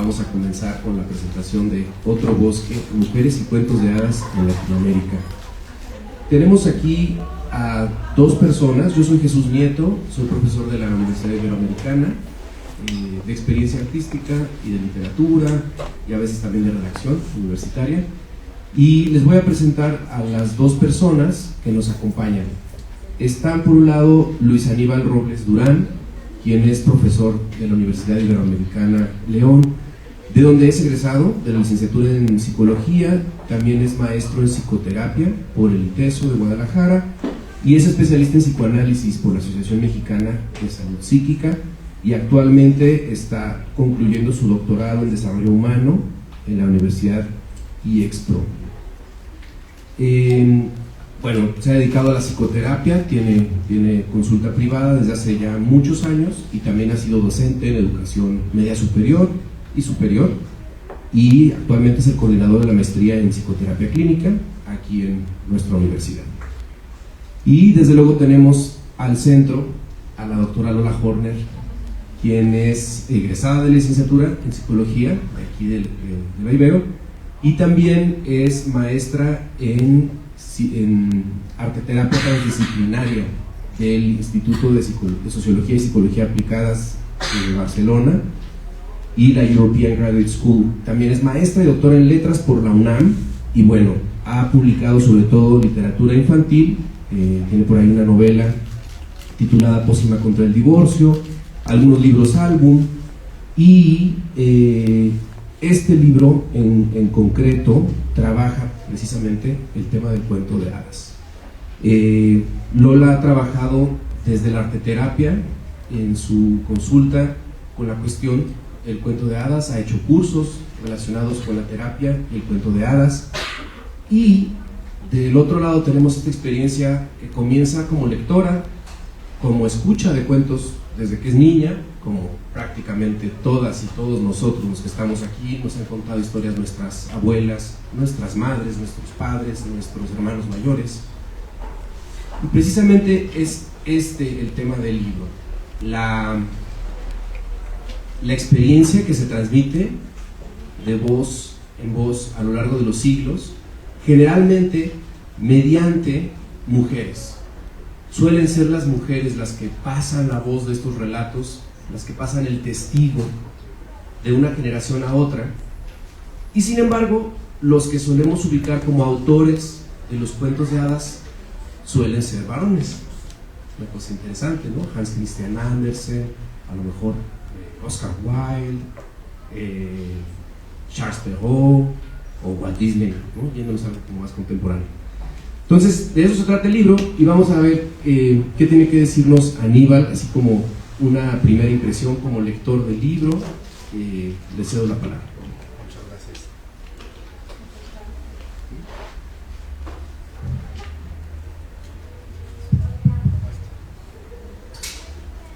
vamos a comenzar con la presentación de Otro Bosque, Mujeres y Cuentos de Hadas en Latinoamérica. Tenemos aquí a dos personas. Yo soy Jesús Nieto, soy profesor de la Universidad Iberoamericana, de experiencia artística y de literatura, y a veces también de redacción universitaria. Y les voy a presentar a las dos personas que nos acompañan. Están por un lado Luis Aníbal Robles Durán, quien es profesor de la Universidad Iberoamericana León, de donde es egresado de la licenciatura en Psicología. También es maestro en Psicoterapia por el ITESO de Guadalajara y es especialista en psicoanálisis por la Asociación Mexicana de Salud Psíquica, y actualmente está concluyendo su doctorado en Desarrollo Humano en la Universidad IEXPRO. Bueno, se ha dedicado a la psicoterapia, tiene consulta privada desde hace ya muchos años, y también ha sido docente en educación media superior y superior, y actualmente es el coordinador de la maestría en psicoterapia clínica aquí en nuestra universidad. Y desde luego tenemos al centro a la doctora Lola Horner, quien es egresada de licenciatura en psicología aquí de la Ibero, y también es maestra en arteterapia transdisciplinaria del Instituto de Sociología y Psicología Aplicadas de Barcelona y la European Graduate School. También es maestra y doctora en letras por la UNAM, y bueno, ha publicado sobre todo literatura infantil. Tiene por ahí una novela titulada Pócima contra el divorcio, algunos libros álbum, y este libro en concreto trabaja precisamente el tema del cuento de hadas. Lola ha trabajado desde la arteterapia en su consulta con la cuestión del cuento de hadas, ha hecho cursos relacionados con la terapia y el cuento de hadas, y del otro lado tenemos esta experiencia que comienza como lectora, como escucha de cuentos desde que es niña, como prácticamente todas y todos nosotros los que estamos aquí. Nos han contado historias nuestras abuelas, nuestras madres, nuestros padres, nuestros hermanos mayores. Y precisamente es el tema del libro, la experiencia que se transmite de voz en voz a lo largo de los siglos, generalmente mediante mujeres. Suelen ser las mujeres las que pasan la voz de estos relatos, las que pasan el testigo de una generación a otra, y sin embargo los que solemos ubicar como autores de los cuentos de hadas suelen ser varones. Una cosa interesante, ¿no? Hans Christian Andersen, a lo mejor Oscar Wilde, Charles Perrault o Walt Disney, ¿no? Yéndonos a algo como más contemporáneo. Entonces, de eso se trata el libro, y vamos a ver qué tiene que decirnos Aníbal, así como una primera impresión como lector del libro. Le cedo la palabra. Muchas gracias.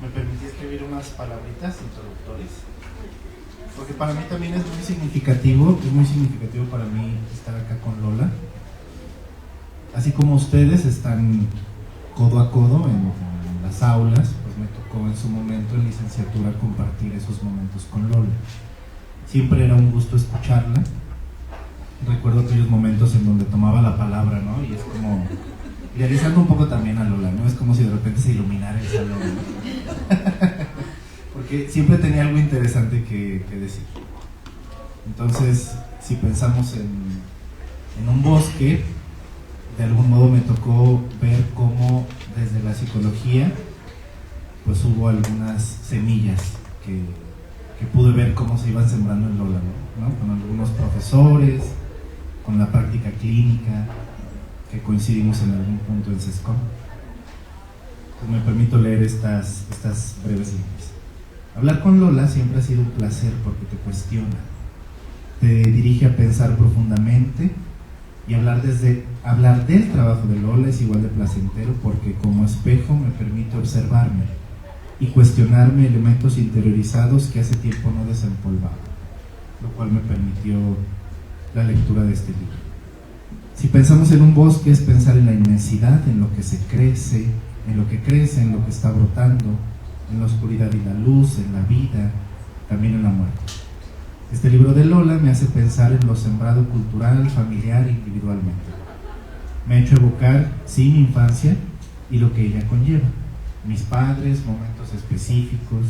¿Me permití escribir unas palabritas introductorias? Porque para mí también es muy significativo para mí estar acá con Lola. Así como ustedes están codo a codo en las aulas, pues me tocó en su momento en licenciatura compartir esos momentos con Lola. Siempre era un gusto escucharla. Recuerdo aquellos momentos en donde tomaba la palabra, ¿no? Y es como, idealizando un poco también a Lola, ¿no? Es como si de repente se iluminara el salón, ¿no? Porque siempre tenía algo interesante que decir. Entonces, si pensamos en un bosque, de algún modo me tocó ver cómo desde la psicología pues hubo algunas semillas que pude ver cómo se iban sembrando en Lola, ¿no? Con algunos profesores, con la práctica clínica, que coincidimos en algún punto en SESCOM. Pues me permito leer estas breves líneas. Hablar con Lola siempre ha sido un placer porque te cuestiona, te dirige a pensar profundamente, y hablar del trabajo de Lola es igual de placentero porque como espejo me permite observarme y cuestionarme elementos interiorizados que hace tiempo no desempolvaba, lo cual me permitió la lectura de este libro. Si pensamos en un bosque es pensar en la inmensidad, en lo que se crece, en lo que crece, en lo que está brotando, en la oscuridad y la luz, en la vida, también en la muerte. Este libro de Lola me hace pensar en lo sembrado cultural, familiar e individualmente. Me ha hecho evocar, sí, mi infancia y lo que ella conlleva. Mis padres, momentos específicos.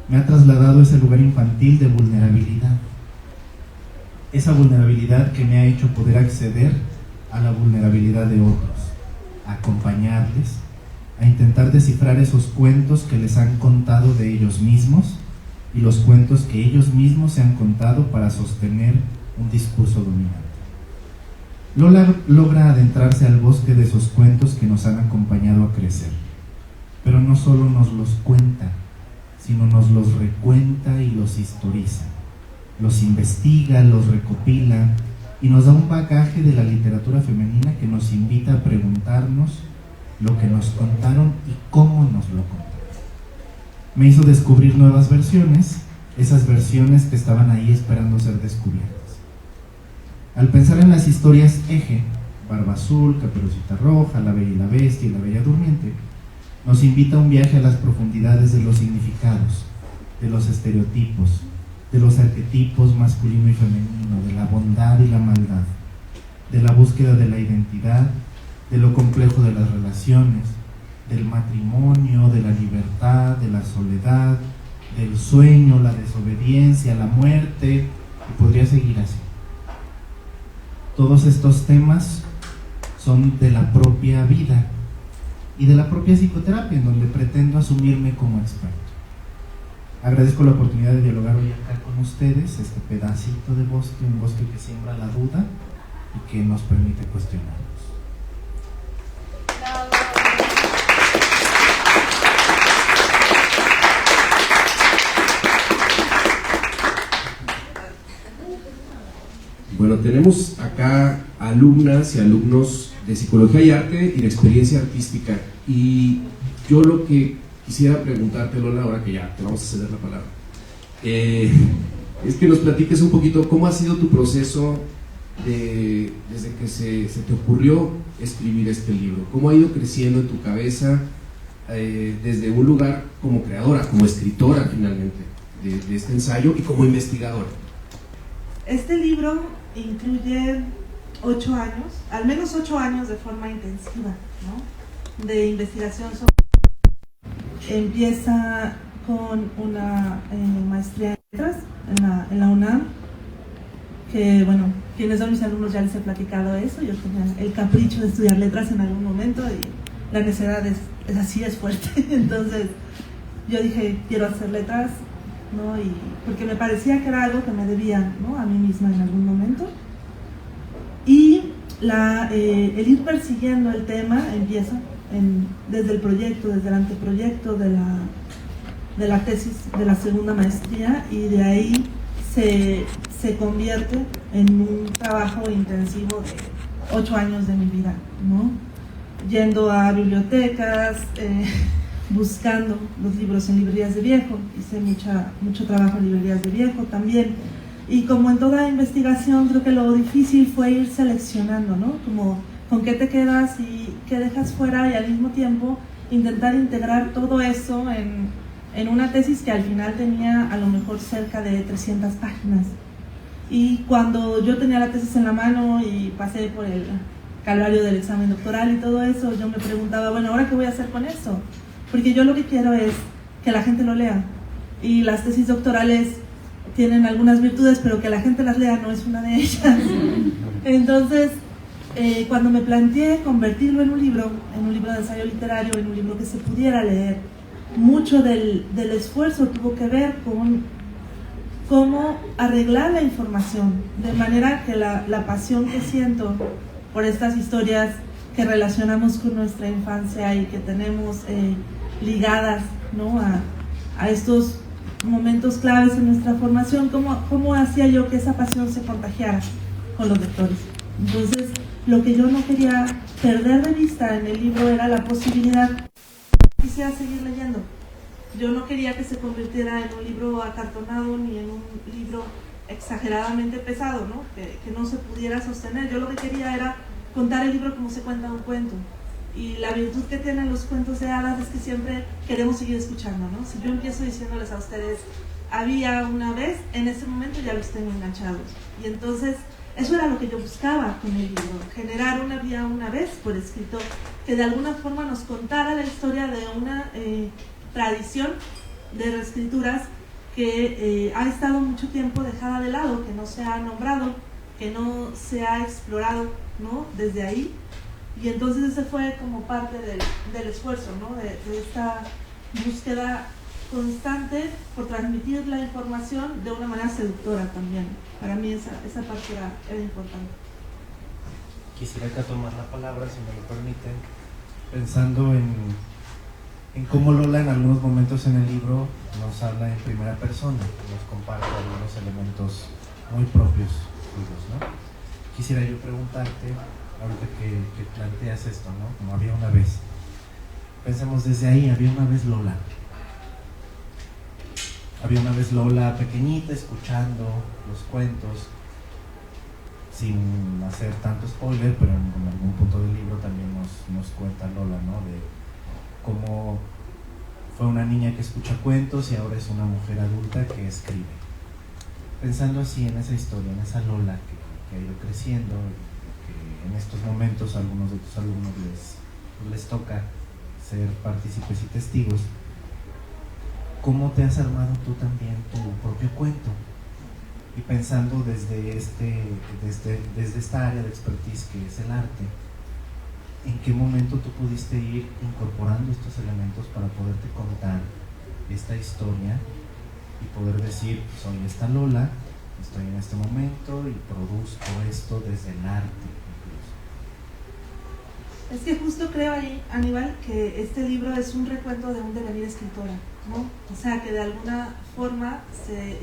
Me ha trasladado a ese lugar infantil de vulnerabilidad. Esa vulnerabilidad que me ha hecho poder acceder a la vulnerabilidad de otros, a acompañarles, a intentar descifrar esos cuentos que les han contado de ellos mismos y los cuentos que ellos mismos se han contado para sostener un discurso dominante. Lola logra adentrarse al bosque de esos cuentos que nos han acompañado a crecer, pero no solo nos los cuenta, sino nos los recuenta y los historiza, los investiga, los recopila y nos da un bagaje de la literatura femenina que nos invita a preguntarnos lo que nos contaron y cómo nos lo contaron. Me hizo descubrir nuevas versiones, esas versiones que estaban ahí esperando ser descubiertas. Al pensar en las historias eje, Barba Azul, Caperucita Roja, La Bella y la Bestia y La Bella Durmiente, nos invita a un viaje a las profundidades de los significados, de los estereotipos, de los arquetipos masculino y femenino, de la bondad y la maldad, de la búsqueda de la identidad, de lo complejo de las relaciones, del matrimonio, de la libertad, de la soledad, del sueño, la desobediencia, la muerte, y podría seguir así. Todos estos temas son de la propia vida y de la propia psicoterapia, en donde pretendo asumirme como experto. Agradezco la oportunidad de dialogar hoy acá con ustedes, este pedacito de bosque, un bosque que siembra la duda y que nos permite cuestionarnos. Bueno, tenemos acá alumnas y alumnos de Psicología y Arte y de Experiencia Artística. Y yo lo que quisiera preguntarte, Lola, ahora que ya te vamos a ceder la palabra, es que nos platiques un poquito cómo ha sido tu proceso desde que se te ocurrió escribir este libro. ¿Cómo ha ido creciendo en tu cabeza desde un lugar como creadora, como escritora finalmente de este ensayo y como investigadora? Este libro incluye 8 años, al menos 8 años de forma intensiva, ¿no?, de investigación sobre... Empieza con una maestría en letras en la UNAM, que bueno, quienes son mis alumnos ya les he platicado eso. Yo tenía el capricho de estudiar letras en algún momento y la necesidad es así, es fuerte. Entonces yo dije, quiero hacer letras, ¿no? Y porque me parecía que era algo que me debía, ¿no?, a mí misma en algún momento. Y el ir persiguiendo el tema empieza desde el proyecto, desde el anteproyecto de la tesis de la segunda maestría, y de ahí se convierte en un trabajo intensivo de 8 años de mi vida, ¿no? Yendo a bibliotecas, buscando los libros en librerías de viejo. Hice mucho trabajo en librerías de viejo también. Y como en toda investigación, creo que lo difícil fue ir seleccionando, ¿no? Como con qué te quedas y qué dejas fuera, y al mismo tiempo intentar integrar todo eso en una tesis que al final tenía a lo mejor cerca de 300 páginas. Y cuando yo tenía la tesis en la mano y pasé por el calvario del examen doctoral y todo eso, yo me preguntaba, bueno, ¿ahora qué voy a hacer con eso? Porque yo lo que quiero es que la gente lo lea. Y las tesis doctorales tienen algunas virtudes, pero que la gente las lea no es una de ellas. Entonces, cuando me planteé convertirlo en un libro de ensayo literario, en un libro que se pudiera leer, mucho del esfuerzo tuvo que ver con cómo arreglar la información, de manera que la pasión que siento por estas historias que relacionamos con nuestra infancia y que tenemos ligadas, ¿no?, a estos momentos claves en nuestra formación, cómo hacía yo que esa pasión se contagiara con los lectores. Entonces, lo que yo no quería perder de vista en el libro era la posibilidad de que quisiera seguir leyendo. Yo no quería que se convirtiera en un libro acartonado ni en un libro exageradamente pesado, ¿no?, que no se pudiera sostener. Yo lo que quería era contar el libro como se cuenta un cuento. Y la virtud que tienen los cuentos de hadas es que siempre queremos seguir escuchando, ¿no? Si yo empiezo diciéndoles a ustedes había una vez, en ese momento ya los tengo enganchados. Y entonces eso era lo que yo buscaba con el libro, generar una vía una vez por escrito que de alguna forma nos contara la historia de una tradición de reescrituras que ha estado mucho tiempo dejada de lado, que no se ha nombrado, que no se ha explorado, ¿no? Desde ahí. Y entonces ese fue como parte del esfuerzo, ¿no? de esta búsqueda constante por transmitir la información de una manera seductora también. Para mí esa parte era importante. Quisiera acá tomar la palabra, si me lo permiten, pensando en cómo Lola en algunos momentos en el libro nos habla en primera persona, nos comparte algunos elementos muy propios suyos, ¿no? Quisiera yo preguntarte, ahorita que planteas esto, ¿no? Como había una vez. Pensemos desde ahí, había una vez Lola. Había una vez Lola pequeñita escuchando los cuentos, sin hacer tanto spoiler, pero en algún punto del libro también nos cuenta Lola, ¿no? De cómo fue una niña que escucha cuentos y ahora es una mujer adulta que escribe. Pensando así en esa historia, en esa Lola que ha ido creciendo, que en estos momentos a algunos de tus alumnos les toca ser partícipes y testigos, ¿cómo te has armado tú también tu propio cuento? Y pensando desde esta área de expertise que es el arte, ¿en qué momento tú pudiste ir incorporando estos elementos para poderte contar esta historia y poder decir, soy esta Lola, estoy en este momento y produzco esto desde el arte incluso? Es que justo creo ahí, Aníbal, que este libro es un recuento de un devenir escritora, ¿no? O sea, que de alguna forma se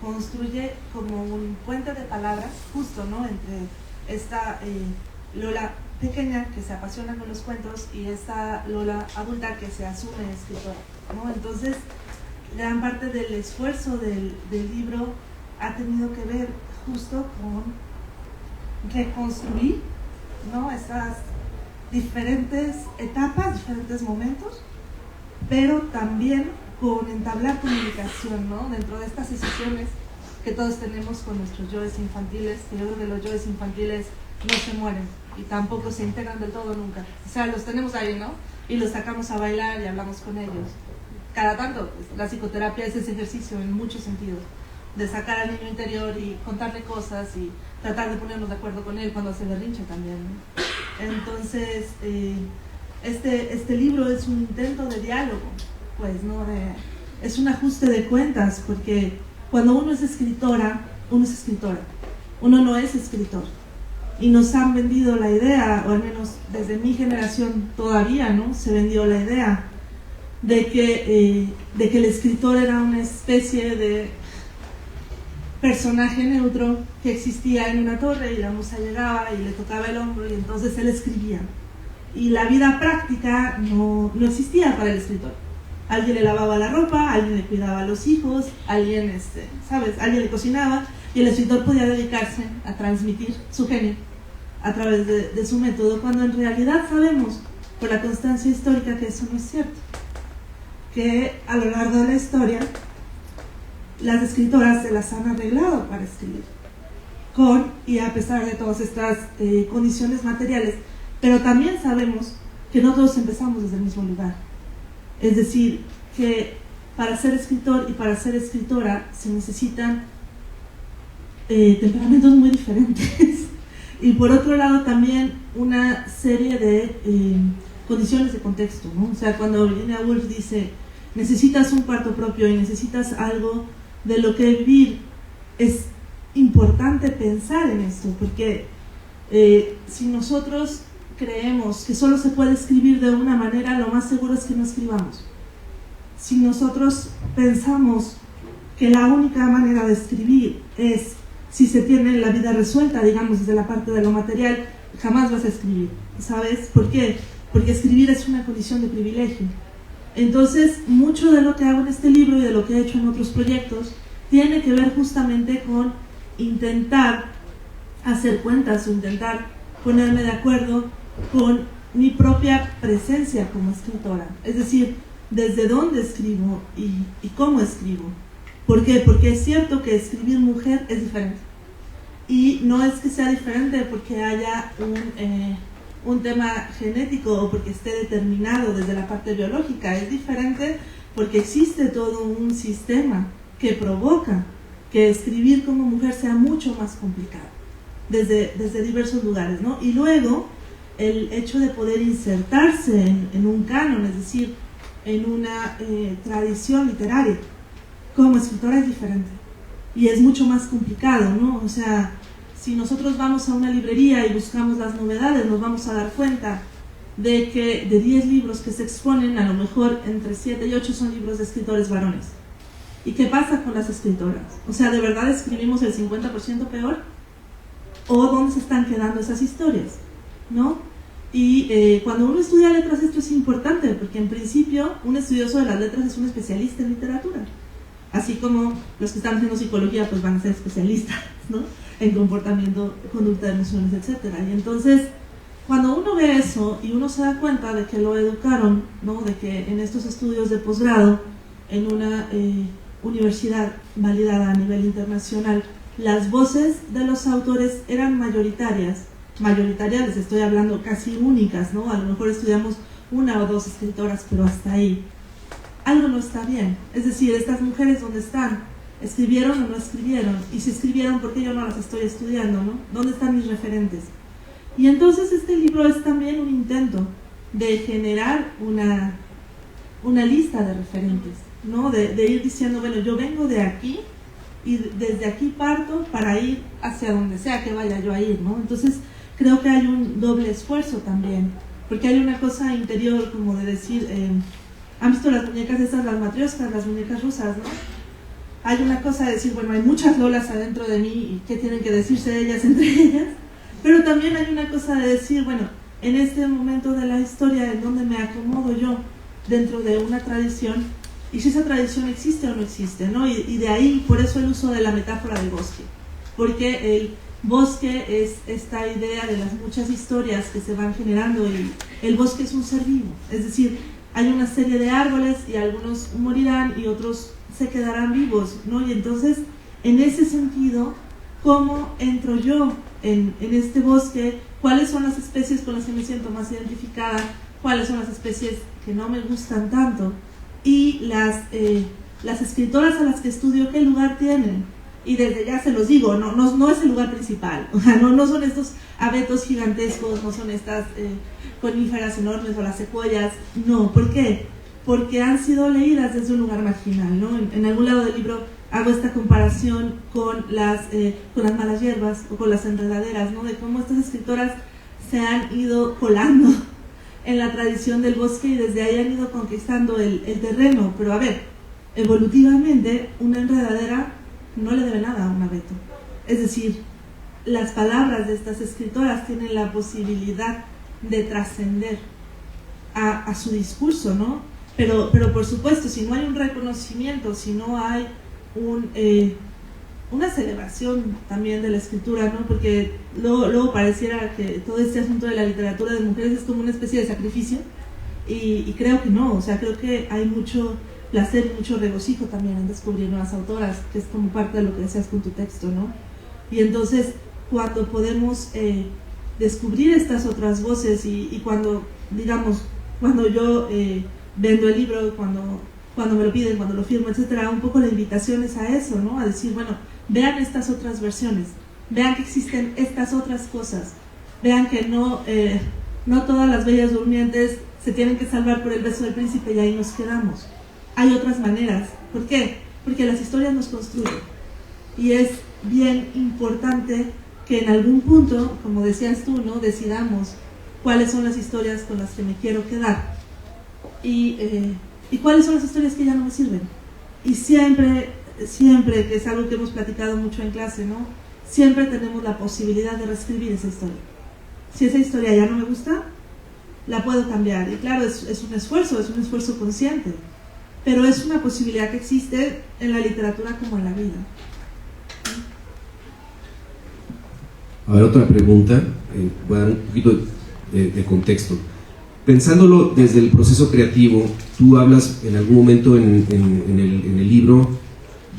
construye como un puente de palabras, justo, ¿no? Entre esta Lola pequeña que se apasiona con los cuentos y esta Lola adulta que se asume escritora, ¿no? Entonces, gran parte del esfuerzo del libro ha tenido que ver justo con reconstruir, ¿no? Estas diferentes etapas, diferentes momentos, pero también con entablar comunicación, ¿no? Dentro de estas decisiones que todos tenemos con nuestros yoes infantiles, que yo creo que los yoes infantiles no se mueren y tampoco se integran del todo nunca. O sea, los tenemos ahí, ¿no? Y los sacamos a bailar y hablamos con ellos. Cada tanto, pues, la psicoterapia es ese ejercicio en muchos sentidos, de sacar al niño interior y contarle cosas y tratar de ponernos de acuerdo con él cuando hace berrinche también, ¿no? Entonces, este libro es un intento de diálogo, pues, ¿no? Es un ajuste de cuentas, porque cuando uno es escritora, uno es escritora, uno no es escritor. Y nos han vendido la idea, o al menos desde mi generación todavía, ¿no? Se vendió la idea de que el escritor era una especie de personaje neutro que existía en una torre y la musa llegaba y le tocaba el hombro y entonces él escribía. Y la vida práctica no existía para el escritor. Alguien le lavaba la ropa, alguien le cuidaba a los hijos, alguien, ¿sabes? Alguien le cocinaba y el escritor podía dedicarse a transmitir su genio a través de su método, cuando en realidad sabemos por la constancia histórica que eso no es cierto. Que a lo largo de la historia las escritoras se las han arreglado para escribir, con y a pesar de todas estas condiciones materiales, pero también sabemos que no todos empezamos desde el mismo lugar. Es decir, que para ser escritor y para ser escritora se necesitan temperamentos muy diferentes y por otro lado también una serie de condiciones de contexto, ¿no? O sea, cuando Virginia Woolf dice necesitas un cuarto propio y necesitas algo de lo que vivir, es importante pensar en esto, porque si nosotros creemos que solo se puede escribir de una manera, lo más seguro es que no escribamos. Si nosotros pensamos que la única manera de escribir es si se tiene la vida resuelta, digamos, desde la parte de lo material, jamás vas a escribir, ¿sabes? ¿Por qué? Porque escribir es una condición de privilegio. Entonces, mucho de lo que hago en este libro y de lo que he hecho en otros proyectos tiene que ver justamente con intentar hacer cuentas o intentar ponerme de acuerdo con mi propia presencia como escritora. Es decir, desde dónde escribo y cómo escribo. ¿Por qué? Porque es cierto que escribir mujer es diferente. Y no es que sea diferente porque haya un tema genético o porque esté determinado desde la parte biológica. Es diferente porque existe todo un sistema que provoca que escribir como mujer sea mucho más complicado desde diversos lugares, ¿no? Y luego el hecho de poder insertarse en un canon, es decir, en una tradición literaria como escritora es diferente y es mucho más complicado, ¿no? O sea, si nosotros vamos a una librería y buscamos las novedades, nos vamos a dar cuenta de que de 10 libros que se exponen, a lo mejor entre 7 y 8 son libros de escritores varones. ¿Y qué pasa con las escritoras? O sea, ¿de verdad escribimos el 50% peor? ¿O dónde se están quedando esas historias? ¿No? Y cuando uno estudia letras esto es importante, porque en principio un estudioso de las letras es un especialista en literatura. Así como los que están haciendo psicología pues van a ser especialistas, ¿no? En comportamiento, conducta de emociones, etc. Y entonces, cuando uno ve eso y uno se da cuenta de que lo educaron, ¿no? De que en estos estudios de posgrado, en una universidad validada a nivel internacional, las voces de los autores eran mayoritarias, les estoy hablando casi únicas, ¿no? A lo mejor estudiamos una o dos escritoras, pero hasta ahí. Algo no está bien. Es decir, estas mujeres, ¿dónde están? ¿Escribieron o no escribieron? Y si escribieron, ¿por qué yo no las estoy estudiando, no? ¿Dónde están mis referentes? Y entonces este libro es también un intento de generar una lista de referentes, ¿no? De ir diciendo, bueno, yo vengo de aquí y desde aquí parto para ir hacia donde sea que vaya yo a ir, ¿no? Entonces creo que hay un doble esfuerzo también, porque hay una cosa interior como de decir, ¿han visto las muñecas estas, las matrioscas, las muñecas rusas, no? Hay una cosa de decir, bueno, hay muchas Lolas adentro de mí y qué tienen que decirse ellas entre ellas, pero también hay una cosa de decir, bueno, en este momento de la historia en donde me acomodo yo dentro de una tradición, y si esa tradición existe o no existe, ¿no? Y de ahí, por eso el uso de la metáfora del bosque, porque el bosque es esta idea de las muchas historias que se van generando y el bosque es un ser vivo, es decir, hay una serie de árboles y algunos morirán y otros se quedarán vivos, ¿no? Y entonces, en ese sentido, ¿cómo entro yo en este bosque? ¿Cuáles son las especies con las que me siento más identificada? ¿Cuáles son las especies que no me gustan tanto? Y las escritoras a las que estudio, ¿qué lugar tienen? Y desde ya se los digo, no es el lugar principal, o sea, no son estos abetos gigantescos, no son estas coníferas enormes o las secuoyas, no. ¿Por qué? Porque han sido leídas desde un lugar marginal, ¿no? En algún lado del libro hago esta comparación con las malas hierbas o con las enredaderas, ¿no? De cómo estas escritoras se han ido colando en la tradición del bosque y desde ahí han ido conquistando el terreno. Pero a ver, evolutivamente una enredadera no le debe nada a un abeto. Es decir, las palabras de estas escritoras tienen la posibilidad de trascender a su discurso, ¿no? Pero por supuesto, si no hay un reconocimiento, si no hay una celebración también de la escritura, ¿no? Porque luego pareciera que todo este asunto de la literatura de mujeres es como una especie de sacrificio y creo que no, o sea, creo que hay mucho placer y mucho regocijo también en descubrir nuevas autoras, que es como parte de lo que deseas con tu texto, ¿no? Y entonces, cuando podemos descubrir estas otras voces y cuando, digamos, cuando yo vendo el libro, cuando me lo piden, cuando lo firmo, etcétera, un poco la invitación es a eso, ¿no? A decir, bueno, vean estas otras versiones, vean que existen estas otras cosas, vean que no todas las bellas durmientes se tienen que salvar por el beso del príncipe y ahí nos quedamos. Hay otras maneras. ¿Por qué? Porque las historias nos construyen. Y es bien importante que en algún punto, como decías tú, ¿no? Decidamos cuáles son las historias con las que me quiero quedar y cuáles son las historias que ya no me sirven. Y siempre, que es algo que hemos platicado mucho en clase, ¿no? Siempre tenemos la posibilidad de reescribir esa historia. Si esa historia ya no me gusta, la puedo cambiar. Y claro, es un esfuerzo consciente, pero es una posibilidad que existe en la literatura como en la vida. A ver, otra pregunta, voy a dar un poquito de contexto. Pensándolo desde el proceso creativo, tú hablas en algún momento en el libro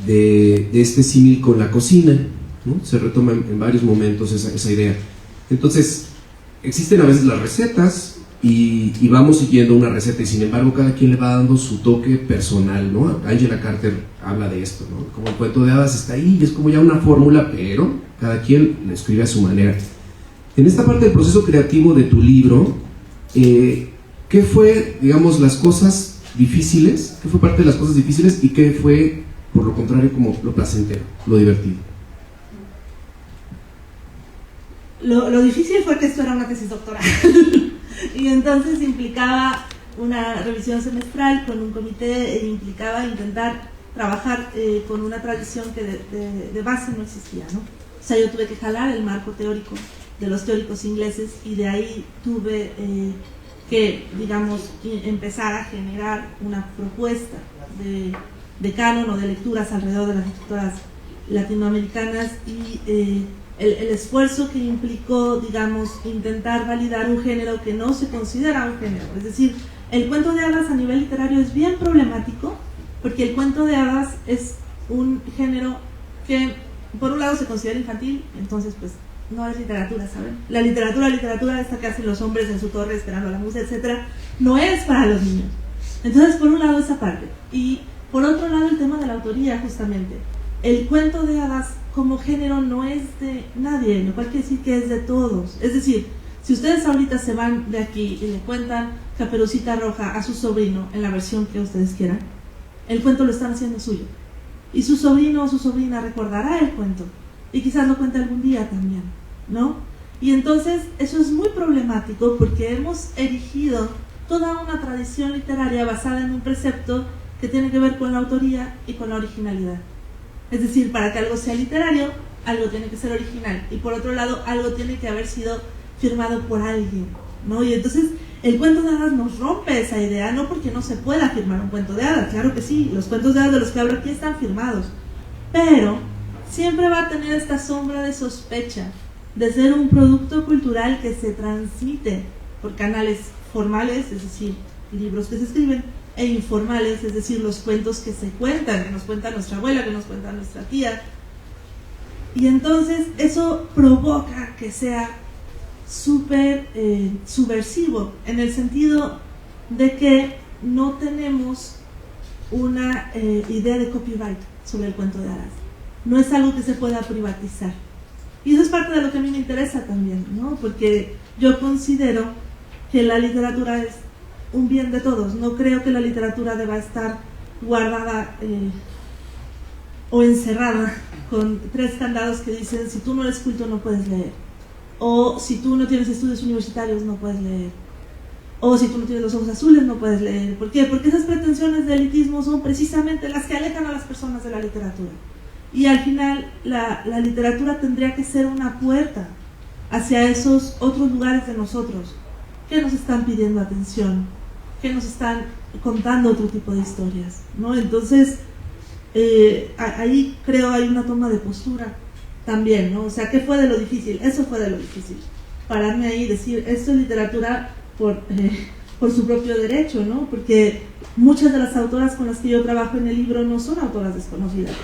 de este símil con la cocina, ¿no? Se retoma en varios momentos esa idea. Entonces, existen a veces las recetas y vamos siguiendo una receta, y sin embargo cada quien le va dando su toque personal, ¿no? Angela Carter habla de esto, ¿no? Como el cuento de hadas está ahí y es como ya una fórmula, pero cada quien lo escribe a su manera. En esta parte del proceso creativo de tu libro, ¿qué fue, digamos, las cosas difíciles? ¿Qué fue parte de las cosas difíciles y qué fue, por lo contrario, como lo placentero, lo divertido? Lo difícil fue que esto era una tesis doctoral y entonces implicaba una revisión semestral con un comité e implicaba intentar trabajar con una tradición que de base no existía, ¿no? O sea, yo tuve que jalar el marco teórico de los teóricos ingleses y de ahí tuve que, digamos, empezar a generar una propuesta de canon o de lecturas alrededor de las escritoras latinoamericanas y el esfuerzo que implicó, digamos, intentar validar un género que no se considera un género. Es decir, el cuento de hadas a nivel literario es bien problemático porque el cuento de hadas es un género que por un lado se considera infantil, entonces pues no es literatura, ¿saben? La literatura esta que hacen los hombres en su torre esperando a la musa, etcétera, no es para los niños. Entonces, por un lado esa parte, y por otro lado el tema de la autoría, justamente. El cuento de hadas como género no es de nadie, lo cual quiere decir que es de todos. Es decir, si ustedes ahorita se van de aquí y le cuentan Caperucita Roja a su sobrino en la versión que ustedes quieran, el cuento lo están haciendo suyo. Y su sobrino o su sobrina recordará el cuento y quizás lo cuente algún día también, ¿no? Y entonces eso es muy problemático porque hemos erigido toda una tradición literaria basada en un precepto que tiene que ver con la autoría y con la originalidad. Es decir, para que algo sea literario, algo tiene que ser original. Y por otro lado, algo tiene que haber sido firmado por alguien, ¿no? Y entonces el cuento de hadas nos rompe esa idea, no porque no se pueda firmar un cuento de hadas, claro que sí, los cuentos de hadas de los que hablo aquí están firmados, pero siempre va a tener esta sombra de sospecha de ser un producto cultural que se transmite por canales formales, es decir, libros que se escriben, e informales, es decir, los cuentos que se cuentan, que nos cuenta nuestra abuela, que nos cuenta nuestra tía. Y entonces eso provoca que sea súper subversivo, en el sentido de que no tenemos una idea de copyright sobre el cuento de hadas. No es algo que se pueda privatizar. Y eso es parte de lo que a mí me interesa también, ¿no? Porque yo considero que la literatura es un bien de todos. No creo que la literatura deba estar guardada o encerrada con 3 candados que dicen: si tú no eres culto no puedes leer, o si tú no tienes estudios universitarios no puedes leer, o si tú no tienes los ojos azules no puedes leer. ¿Por qué? Porque esas pretensiones de elitismo son precisamente las que alejan a las personas de la literatura. Y al final la literatura tendría que ser una puerta hacia esos otros lugares de nosotros que nos están pidiendo atención, que nos están contando otro tipo de historias, ¿no? Entonces ahí creo hay una toma de postura también, ¿no? O sea, ¿qué fue de lo difícil? Eso fue de lo difícil, pararme ahí y decir, esto es literatura por su propio derecho, ¿no? Porque muchas de las autoras con las que yo trabajo en el libro no son autoras desconocidas,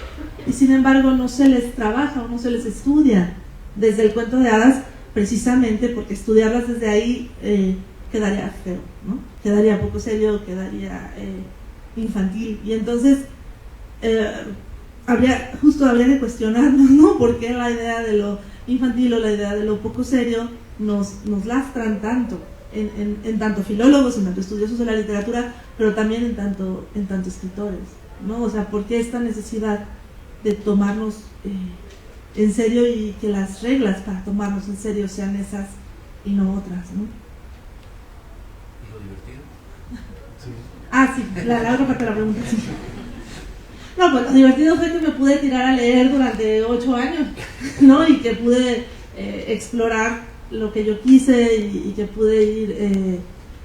y sin embargo no se les trabaja o no se les estudia desde el cuento de hadas, precisamente porque estudiarlas desde ahí quedaría feo, ¿no? Quedaría poco serio, quedaría infantil, y entonces habría que cuestionarnos, ¿no? ¿Por qué la idea de lo infantil o la idea de lo poco serio nos lastran tanto en tanto filólogos, en tanto estudiosos de la literatura, pero también en tanto escritores, ¿no? O sea, ¿por qué esta necesidad de tomarnos en serio y que las reglas para tomarnos en serio sean esas y no otras, ¿no? ¿Y lo divertido? Sí. Ah, sí, la otra parte de la pregunta, sí. No, pues lo divertido fue que me pude tirar a leer durante 8 años, ¿no? Y que pude explorar lo que yo quise y que pude ir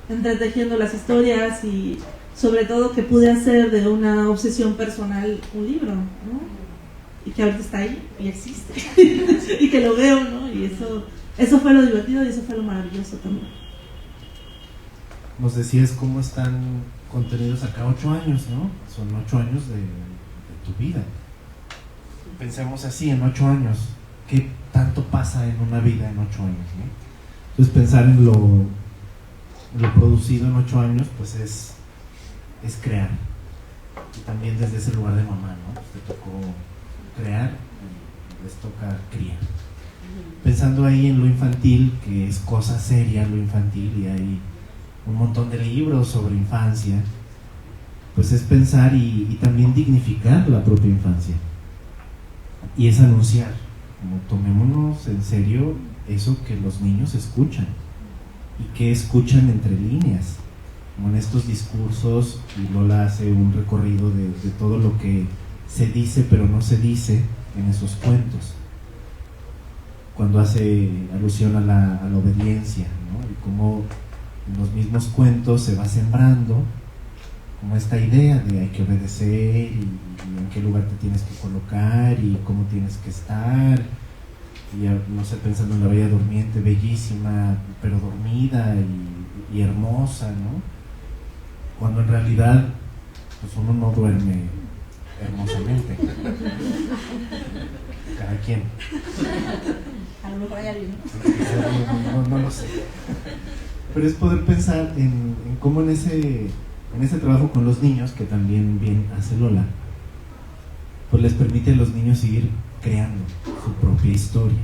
entretejiendo las historias, y sobre todo que pude hacer de una obsesión personal un libro, ¿no? Y que ahorita está ahí y existe y que lo veo, ¿no? Y eso fue lo divertido y eso fue lo maravilloso también. Nos decías cómo están contenidos acá 8 años, ¿no? Son 8 años de tu vida. pensemos así, en 8 años, ¿qué tanto pasa en una vida en 8 años, ¿no? Entonces pensar en lo producido en 8 años, pues es crear. Y también desde ese lugar de mamá, ¿no? Pues te tocó crear y les toca criar. Pensando ahí en lo infantil, que es cosa seria lo infantil, y hay un montón de libros sobre infancia, pues es pensar y también dignificar la propia infancia. Y es anunciar, como tomémonos en serio eso que los niños escuchan, y que escuchan entre líneas, como en estos discursos, y Lola hace un recorrido de todo lo que se dice pero no se dice en esos cuentos, cuando hace alusión a la obediencia, ¿no? Y cómo en los mismos cuentos se va sembrando como esta idea de hay que obedecer, y en qué lugar te tienes que colocar y cómo tienes que estar, y no sé, pensando en la Bella Durmiente, bellísima pero dormida y hermosa, ¿no? Cuando en realidad pues uno no duerme hermosamente. Cada quien. A lo mejor hay alguien, No lo sé. Pero es poder pensar en cómo en ese trabajo con los niños, que también bien hace Lola, pues les permite a los niños seguir creando su propia historia.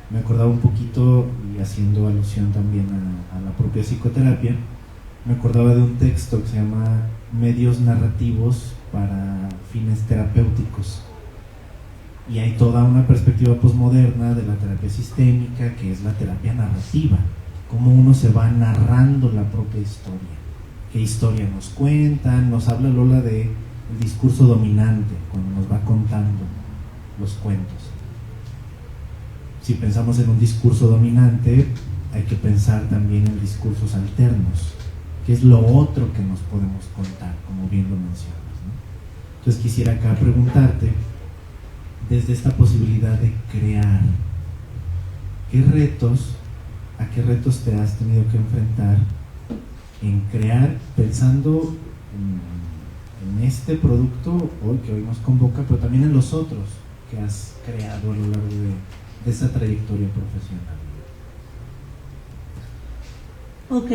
Me acordaba un poquito, y haciendo alusión también a la propia psicoterapia, me acordaba de un texto que se llama Medios narrativos para fines terapéuticos, y hay toda una perspectiva posmoderna de la terapia sistémica, que es la terapia narrativa, cómo uno se va narrando la propia historia, qué historia nos cuentan. Nos habla Lola del discurso dominante cuando nos va contando los cuentos. Si pensamos en un discurso dominante, hay que pensar también en discursos alternos, que es lo otro que nos podemos contar, como bien lo mencionas, ¿no? Entonces quisiera acá preguntarte, desde esta posibilidad de crear, ¿a qué retos te has tenido que enfrentar en crear, pensando en este producto hoy que hoy nos convoca, pero también en los otros que has creado a lo largo de esa trayectoria profesional? Ok,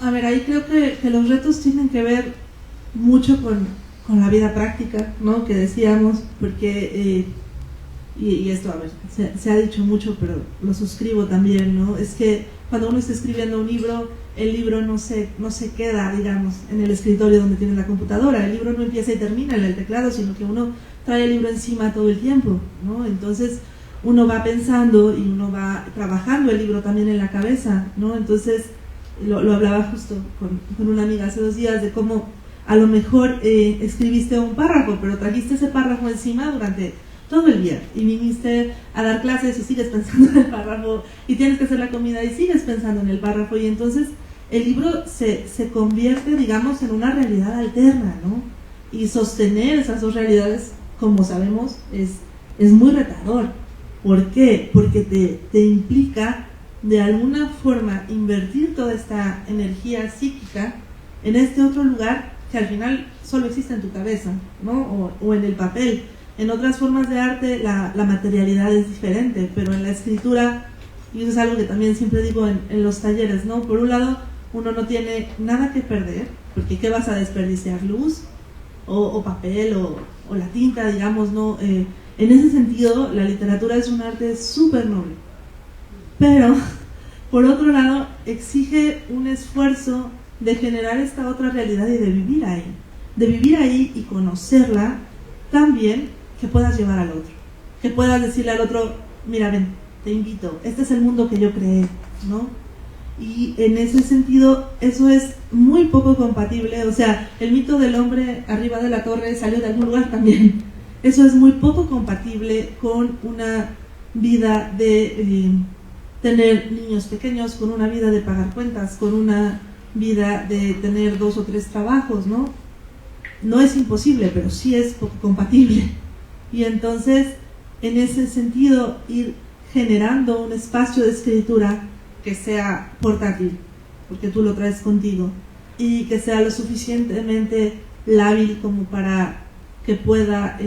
a ver, ahí creo que los retos tienen que ver mucho con la vida práctica, ¿no? Que decíamos, porque, y esto, a ver, se ha dicho mucho, pero lo suscribo también, ¿no? Es que cuando uno está escribiendo un libro, el libro no se queda, digamos, en el escritorio donde tiene la computadora. El libro no empieza y termina en el teclado, sino que uno trae el libro encima todo el tiempo, ¿no? Entonces uno va pensando y uno va trabajando el libro también en la cabeza, ¿no? Entonces lo hablaba justo con una amiga hace 2 días, de cómo a lo mejor escribiste un párrafo, pero trajiste ese párrafo encima durante todo el día, y viniste a dar clases y sigues pensando en el párrafo, y tienes que hacer la comida y sigues pensando en el párrafo, y entonces el libro se convierte, digamos, en una realidad alterna, ¿no? Y sostener esas dos realidades, como sabemos, es muy retador. ¿Por qué? Porque te implica de alguna forma invertir toda esta energía psíquica en este otro lugar que al final solo existe en tu cabeza, ¿no? O en el papel. En otras formas de arte la materialidad es diferente, pero en la escritura, y eso es algo que también siempre digo en los talleres, ¿no? Por un lado, uno no tiene nada que perder, porque ¿qué vas a desperdiciar? ¿Luz? O papel, o la tinta, digamos, ¿no? En ese sentido, la literatura es un arte súper noble. Pero, por otro lado, exige un esfuerzo de generar esta otra realidad y de vivir ahí y conocerla tan bien que puedas llevar al otro, que puedas decirle al otro, mira, ven, te invito, este es el mundo que yo creé, ¿no? Y en ese sentido, eso es muy poco compatible. O sea, el mito del hombre arriba de la torre salió de algún lugar también. Eso es muy poco compatible con una vida de tener niños pequeños, con una vida de pagar cuentas, con una vida de tener 2 o 3 trabajos, ¿no? No es imposible, pero sí es poco compatible. Y entonces, en ese sentido, ir generando un espacio de escritura que sea portátil, porque tú lo traes contigo, y que sea lo suficientemente lábil como para que pueda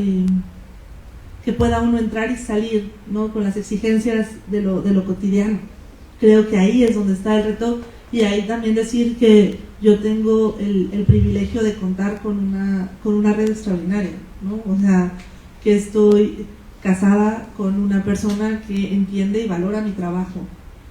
que pueda uno entrar y salir, ¿no? Con las exigencias de lo cotidiano. Creo que ahí es donde está el reto, y ahí también decir que yo tengo el privilegio de contar con una red extraordinaria, ¿no? O sea, que estoy casada con una persona que entiende y valora mi trabajo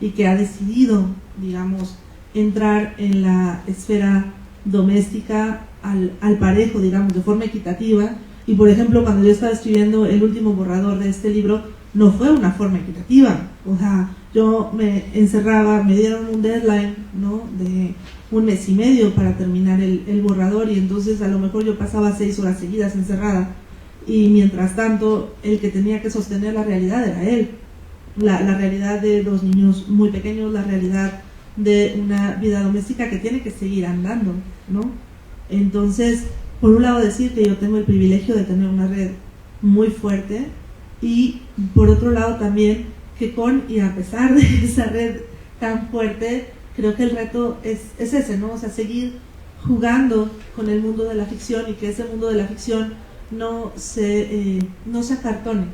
y que ha decidido, digamos, entrar en la esfera doméstica al parejo, digamos, de forma equitativa. Y por ejemplo, cuando yo estaba escribiendo el último borrador de este libro, no fue una forma equitativa. O sea, yo me encerraba, me dieron un deadline, ¿no?, de 1 mes y medio para terminar el borrador, y entonces a lo mejor yo pasaba 6 horas seguidas encerrada, y mientras tanto el que tenía que sostener la realidad era él, la realidad de 2 niños muy pequeños, la realidad de una vida doméstica que tiene que seguir andando, ¿no? Entonces, por un lado decir que yo tengo el privilegio de tener una red muy fuerte, y por otro lado también que con y a pesar de esa red tan fuerte, creo que el reto es ese, ¿no? O sea, seguir jugando con el mundo de la ficción, y que ese mundo de la ficción no se acartone,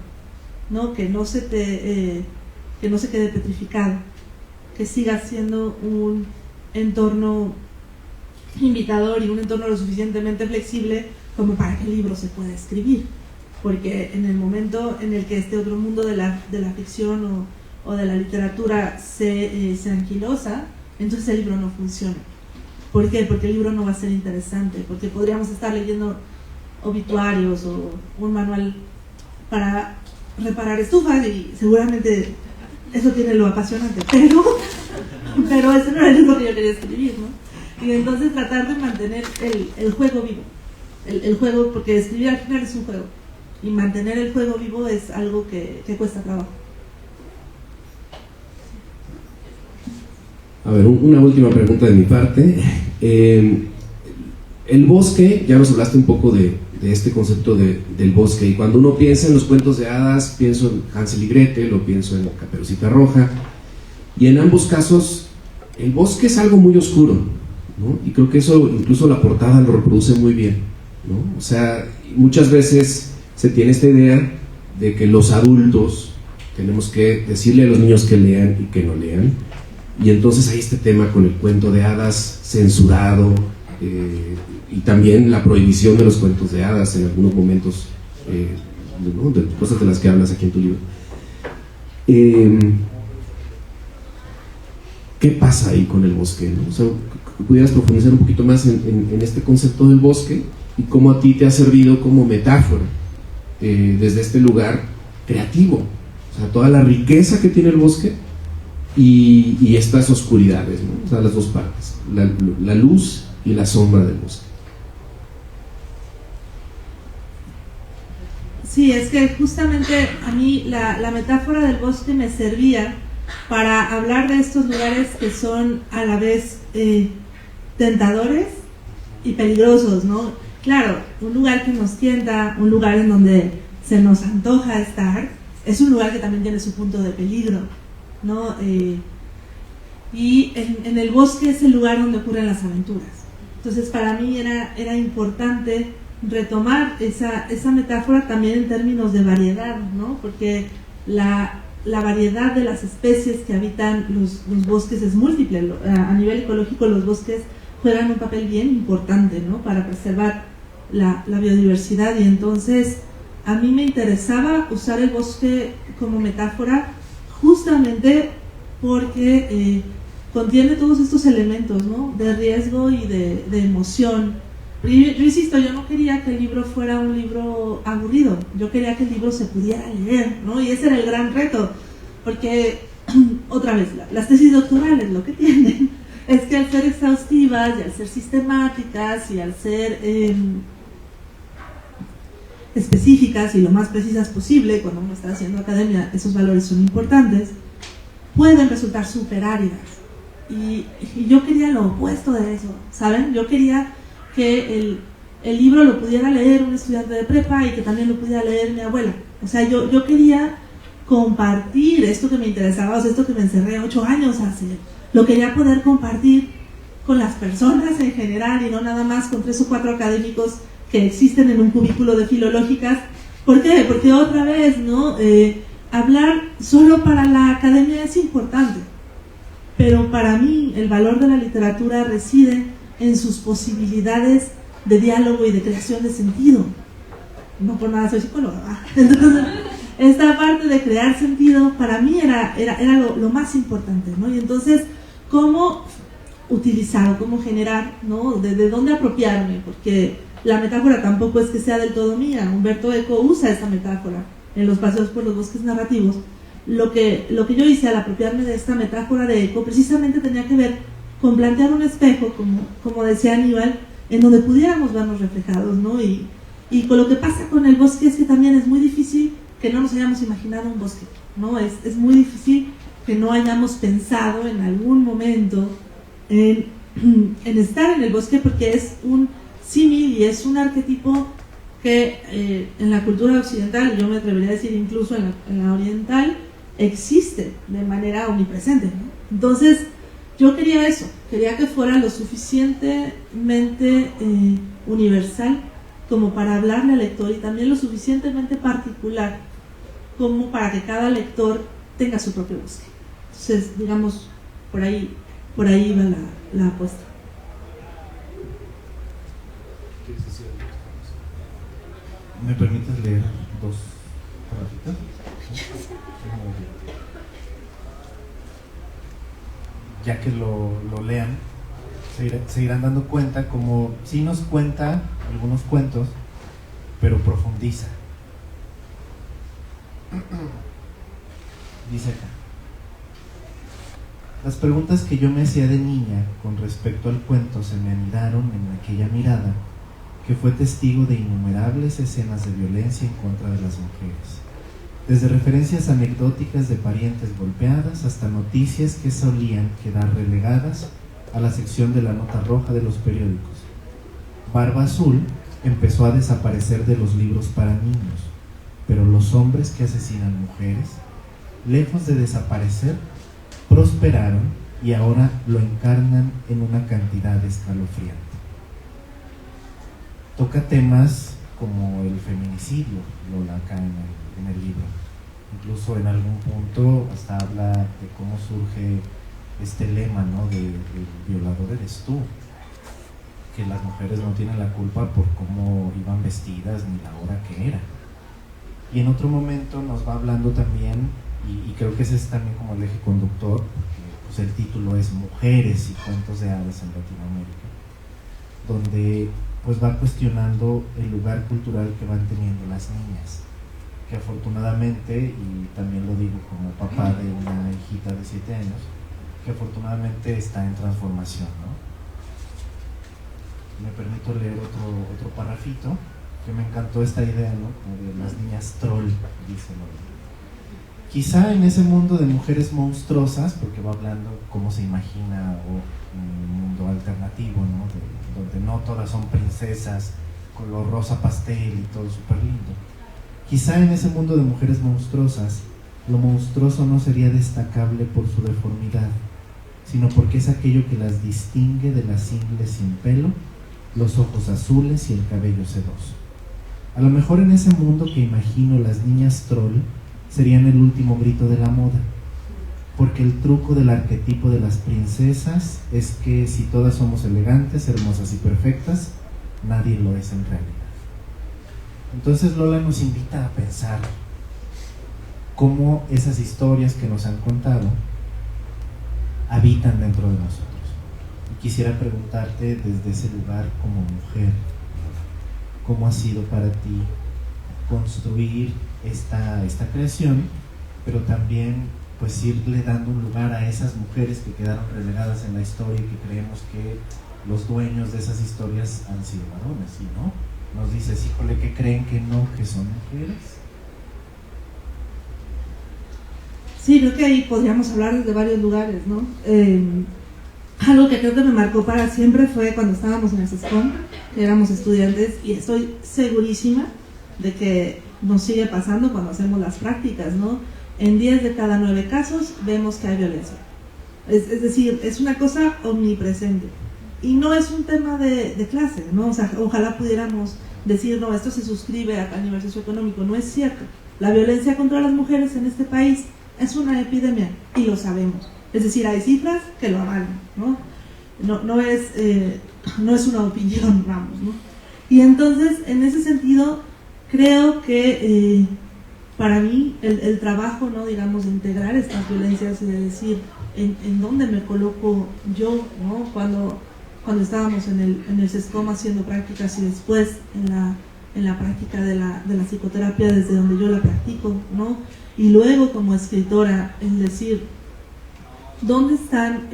¿no? Que no se quede petrificado, que siga siendo un entorno invitador y un entorno lo suficientemente flexible como para que el libro se pueda escribir, porque en el momento en el que este otro mundo de la ficción o de la literatura se anquilosa, entonces el libro no funciona. ¿Por qué? Porque el libro no va a ser interesante, porque podríamos estar leyendo obituarios o un manual para reparar estufas, y seguramente eso tiene lo apasionante, pero ese no era el libro que yo quería escribir, ¿no? Y entonces tratar de mantener el juego vivo, el juego, porque escribir al final es un juego, y mantener el juego vivo es algo que cuesta trabajo. A ver, una última pregunta de mi parte. El bosque, ya nos hablaste un poco de este concepto del bosque, y cuando uno piensa en los cuentos de hadas, pienso en Hansel y Gretel o pienso en Caperucita Roja, y en ambos casos el bosque es algo muy oscuro, ¿no? Y creo que eso incluso la portada lo reproduce muy bien, ¿no? O sea, muchas veces se tiene esta idea de que los adultos tenemos que decirle a los niños que lean y que no lean, y entonces hay este tema con el cuento de hadas censurado, y también la prohibición de los cuentos de hadas en algunos momentos, ¿no?, de cosas de las que hablas aquí en tu libro. ¿Qué pasa ahí con el bosque, ¿no? O sea, ¿pudieras profundizar un poquito más en este concepto del bosque y cómo a ti te ha servido como metáfora desde este lugar creativo? O sea, toda la riqueza que tiene el bosque y estas oscuridades, ¿no? O sea, las dos partes, la luz y la sombra del bosque. Sí, es que justamente a mí la metáfora del bosque me servía para hablar de estos lugares que son a la vez tentadores y peligrosos, ¿no? Claro, un lugar que nos tienta, un lugar en donde se nos antoja estar, es un lugar que también tiene su punto de peligro, ¿no? Y en el bosque es el lugar donde ocurren las aventuras. Entonces para mí era importante retomar esa metáfora también en términos de variedad, ¿no? Porque la variedad de las especies que habitan los bosques es múltiple. A nivel ecológico los bosques juegan un papel bien importante, ¿no?, para preservar la biodiversidad, y entonces a mí me interesaba usar el bosque como metáfora justamente porque contiene todos estos elementos, ¿no?, de riesgo y de emoción. Yo insisto, yo no quería que el libro fuera un libro aburrido, yo quería que el libro se pudiera leer, ¿no? Y ese era el gran reto, porque otra vez, las tesis doctorales lo que tienen es que al ser exhaustivas y al ser sistemáticas y al ser específicas y lo más precisas posible, cuando uno está haciendo academia esos valores son importantes, pueden resultar súper áridas, y yo quería lo opuesto de eso, ¿saben? Yo quería que el libro lo pudiera leer un estudiante de prepa y que también lo pudiera leer mi abuela. O sea, yo quería compartir esto que me interesaba, o sea, esto que me encerré 8 años a hacer. Lo quería poder compartir con las personas en general y no nada más con 3 o 4 académicos que existen en un cubículo de filológicas, ¿Por qué? Porque otra vez, ¿no? Hablar solo para la academia es importante, pero para mí el valor de la literatura reside en sus posibilidades de diálogo y de creación de sentido. No por nada soy psicóloga, ¿verdad? Entonces, esta parte de crear sentido para mí era lo más importante, ¿no? Y entonces, ¿cómo utilizar o cómo generar, ¿no? ¿De dónde apropiarme? Porque la metáfora tampoco es que sea del todo mía. Humberto Eco usa esa metáfora en los paseos por los bosques narrativos. Lo que yo hice al apropiarme de esta metáfora de Eco precisamente tenía que ver con plantear un espejo, como decía Aníbal, en donde pudiéramos vernos reflejados, ¿no? Y con lo que pasa con el bosque es que también es muy difícil que no nos hayamos imaginado un bosque, ¿no? Es muy difícil que no hayamos pensado en algún momento en estar en el bosque, porque es un símil y es un arquetipo que en la cultura occidental, yo me atrevería a decir incluso en la oriental, existe de manera omnipresente, ¿no? Entonces yo quería eso, quería que fuera lo suficientemente universal como para hablarle al lector, y también lo suficientemente particular como para que cada lector tenga su propio bosque. Entonces, digamos, por ahí va la apuesta. ¿Me permites leer dos palabritas? Ya que lo lean, se irán dando cuenta como sí nos cuenta algunos cuentos, pero profundiza. Dice acá: las preguntas que yo me hacía de niña con respecto al cuento se me anidaron en aquella mirada que fue testigo de innumerables escenas de violencia en contra de las mujeres, desde referencias anecdóticas de parientes golpeadas hasta noticias que solían quedar relegadas a la sección de la nota roja de los periódicos. Barba Azul empezó a desaparecer de los libros para niños, pero los hombres que asesinan mujeres, lejos de desaparecer, prosperaron y ahora lo encarnan en una cantidad escalofriante. Toca temas como el feminicidio, Lola, acá en el libro. Incluso en algún punto hasta habla de cómo surge este lema, ¿no? El violador eres tú, que las mujeres no tienen la culpa por cómo iban vestidas ni la hora que era. Y en otro momento nos va hablando también, y creo que ese es también como el eje conductor, porque pues el título es Mujeres y cuentos de hadas en Latinoamérica, donde pues va cuestionando el lugar cultural que van teniendo las niñas, que afortunadamente, y también lo digo como papá de una hijita de 7 años, que afortunadamente está en transformación, ¿no? Me permito leer otro parrafito, que me encantó esta idea, ¿no? Como de las niñas troll, dice Lola. Quizá en ese mundo de mujeres monstruosas, porque va hablando cómo se imagina un mundo alternativo, ¿no? Donde no todas son princesas, color rosa pastel y todo súper lindo. Quizá en ese mundo de mujeres monstruosas, lo monstruoso no sería destacable por su deformidad, sino porque es aquello que las distingue de las ingles sin pelo, los ojos azules y el cabello sedoso. A lo mejor en ese mundo que imagino las niñas troll serían el último grito de la moda, porque el truco del arquetipo de las princesas es que si todas somos elegantes, hermosas y perfectas, nadie lo es en realidad. Entonces Lola nos invita a pensar cómo esas historias que nos han contado habitan dentro de nosotros. Y quisiera preguntarte desde ese lugar como mujer, ¿cómo ha sido para ti construir esta creación, pero también pues irle dando un lugar a esas mujeres que quedaron relegadas en la historia y que creemos que los dueños de esas historias han sido varones, y no? Nos dices, híjole, ¿qué creen que no, que son mujeres? Sí, creo que ahí podríamos hablar desde varios lugares, ¿no? Algo que creo que me marcó para siempre fue cuando estábamos en el SESCOM, que éramos estudiantes, y estoy segurísima de que nos sigue pasando cuando hacemos las prácticas, ¿no? En 10 de cada 9 casos vemos que hay violencia. Es decir, es una cosa omnipresente. Y no es un tema de clase, ¿no? O sea, ojalá pudiéramos decir, no, esto se suscribe a nivel socioeconómico. No es cierto. La violencia contra las mujeres en este país es una epidemia y lo sabemos. Es decir, hay cifras que lo avalan, ¿no? No es una opinión, vamos, ¿no? Y entonces, en ese sentido, creo que para mí el trabajo, ¿no?, digamos, de integrar estas violencias y de decir en dónde me coloco yo, ¿no?, cuando estábamos en el SESCOM haciendo prácticas y después en la práctica de la psicoterapia desde donde yo la practico, ¿no?, y luego como escritora, es decir, ¿dónde están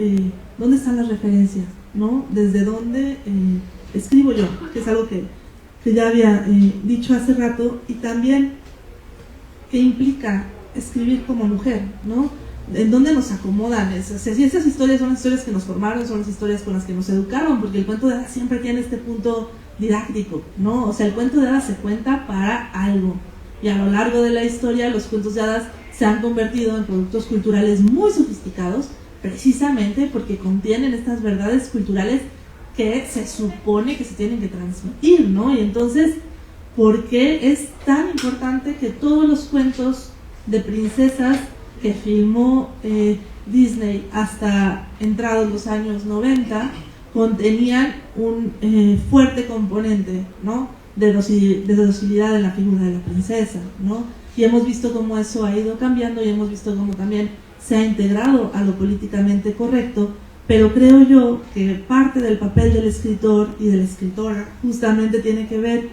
las referencias, ¿no?, desde dónde escribo yo, que es algo que ya había dicho hace rato, y también qué implica escribir como mujer, ¿no? ¿En dónde nos acomodan esas? O sea, si esas historias son las historias que nos formaron, son las historias con las que nos educaron, porque el cuento de hadas siempre tiene este punto didáctico, ¿no? O sea, el cuento de hadas se cuenta para algo, y a lo largo de la historia los cuentos de hadas se han convertido en productos culturales muy sofisticados, precisamente porque contienen estas verdades culturales que se supone que se tienen que transmitir, ¿no? Y entonces, ¿por qué es tan importante que todos los cuentos de princesas que filmó Disney hasta entrados los años 90 contenían un fuerte componente, ¿no?, de docilidad en la figura de la princesa, ¿no? Y hemos visto cómo eso ha ido cambiando y hemos visto cómo también se ha integrado a lo políticamente correcto, pero creo yo que parte del papel del escritor y de la escritora justamente tiene que ver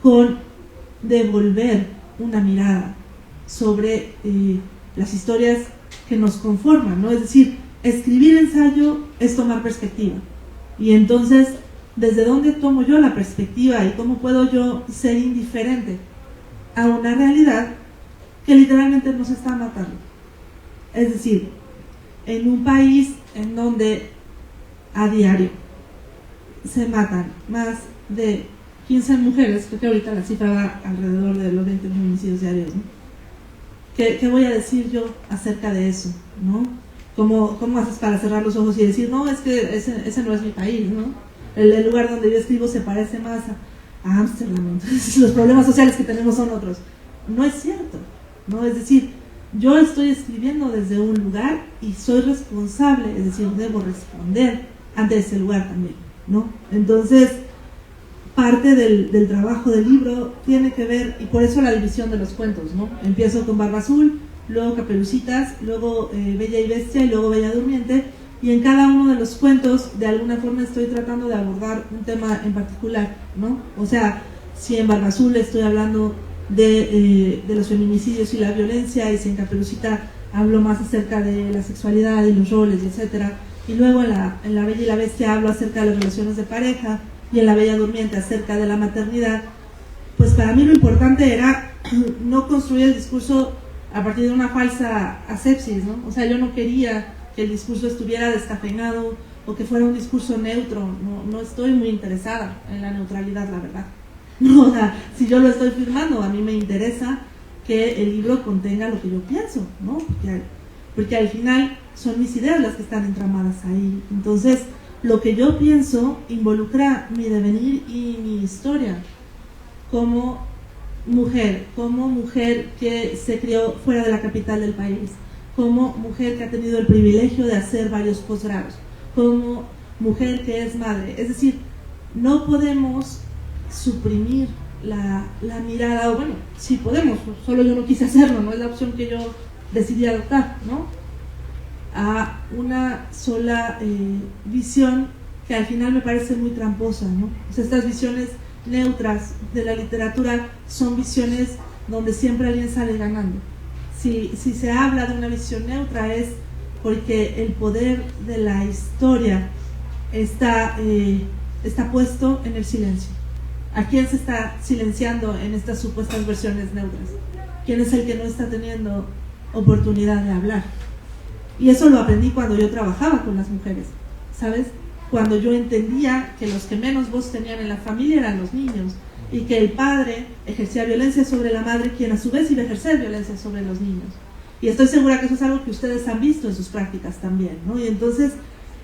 con devolver una mirada sobre las historias que nos conforman, ¿no? Es decir, escribir ensayo es tomar perspectiva, y entonces, ¿desde dónde tomo yo la perspectiva y cómo puedo yo ser indiferente a una realidad que literalmente nos está matando? Es decir, en un país en donde a diario se matan más de 15 mujeres, creo que ahorita la cifra va alrededor de los 20 feminicidios diarios, ¿no? ¿Qué voy a decir yo acerca de eso, ¿no? ¿Cómo haces para cerrar los ojos y decir, no, es que ese no es mi país, ¿no? El lugar donde yo escribo se parece más a Ámsterdam, entonces los problemas sociales que tenemos son otros. No es cierto, ¿no? Es decir, yo estoy escribiendo desde un lugar y soy responsable, es decir, debo responder ante ese lugar también, ¿no? Entonces, parte del trabajo del libro tiene que ver, y por eso la división de los cuentos, ¿no? Empiezo con Barba Azul, luego Caperucitas, luego Bella y Bestia y luego Bella Durmiente, y en cada uno de los cuentos de alguna forma estoy tratando de abordar un tema en particular, ¿no? O sea, si en Barba Azul estoy hablando de los feminicidios y la violencia, y si en Caperucita hablo más acerca de la sexualidad y los roles, etcétera, y luego en la Bella y la Bestia hablo acerca de las relaciones de pareja, y en la Bella Durmiente acerca de la maternidad, pues para mí lo importante era no construir el discurso a partir de una falsa asepsis, ¿no? O sea, yo no quería que el discurso estuviera descafeinado o que fuera un discurso neutro. No estoy muy interesada en la neutralidad, la verdad. No, o sea, si yo lo estoy firmando, a mí me interesa que el libro contenga lo que yo pienso, ¿no? Porque al final son mis ideas las que están entramadas ahí. Entonces, lo que yo pienso involucra mi devenir y mi historia como mujer que se crió fuera de la capital del país, como mujer que ha tenido el privilegio de hacer varios posgrados, como mujer que es madre. Es decir, no podemos suprimir la mirada, o bueno, sí podemos, solo yo no quise hacerlo, no es la opción que yo decidí adoptar, ¿no? A una sola visión que al final me parece muy tramposa, ¿no? O sea, estas visiones neutras de la literatura son visiones donde siempre alguien sale ganando. Si se habla de una visión neutra es porque el poder de la historia está puesto en el silencio. ¿A quién se está silenciando en estas supuestas versiones neutras? ¿Quién es el que no está teniendo oportunidad de hablar? Y eso lo aprendí cuando yo trabajaba con las mujeres, ¿sabes? Cuando yo entendía que los que menos voz tenían en la familia eran los niños, y que el padre ejercía violencia sobre la madre, quien a su vez iba a ejercer violencia sobre los niños. Y estoy segura que eso es algo que ustedes han visto en sus prácticas también, ¿no? Y entonces,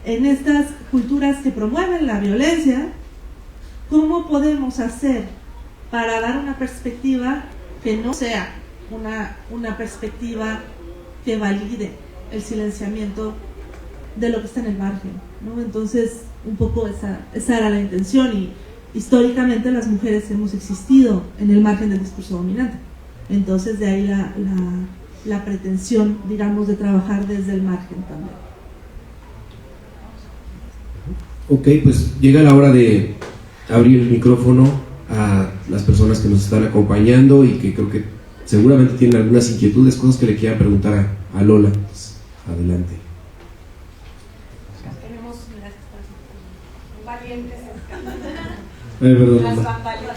en estas culturas que promueven la violencia, ¿cómo podemos hacer para dar una perspectiva que no sea una perspectiva que valide el silenciamiento de lo que está en el margen, ¿no? Entonces, un poco esa era la intención, y históricamente las mujeres hemos existido en el margen del discurso dominante. Entonces, de ahí la pretensión, digamos, de trabajar desde el margen también. Ok, pues llega la hora de abrir el micrófono a las personas que nos están acompañando y que creo que seguramente tienen algunas inquietudes, cosas que le quieran preguntar a Lola. Pues, adelante. Tenemos valientes Perdón. las bambalinas.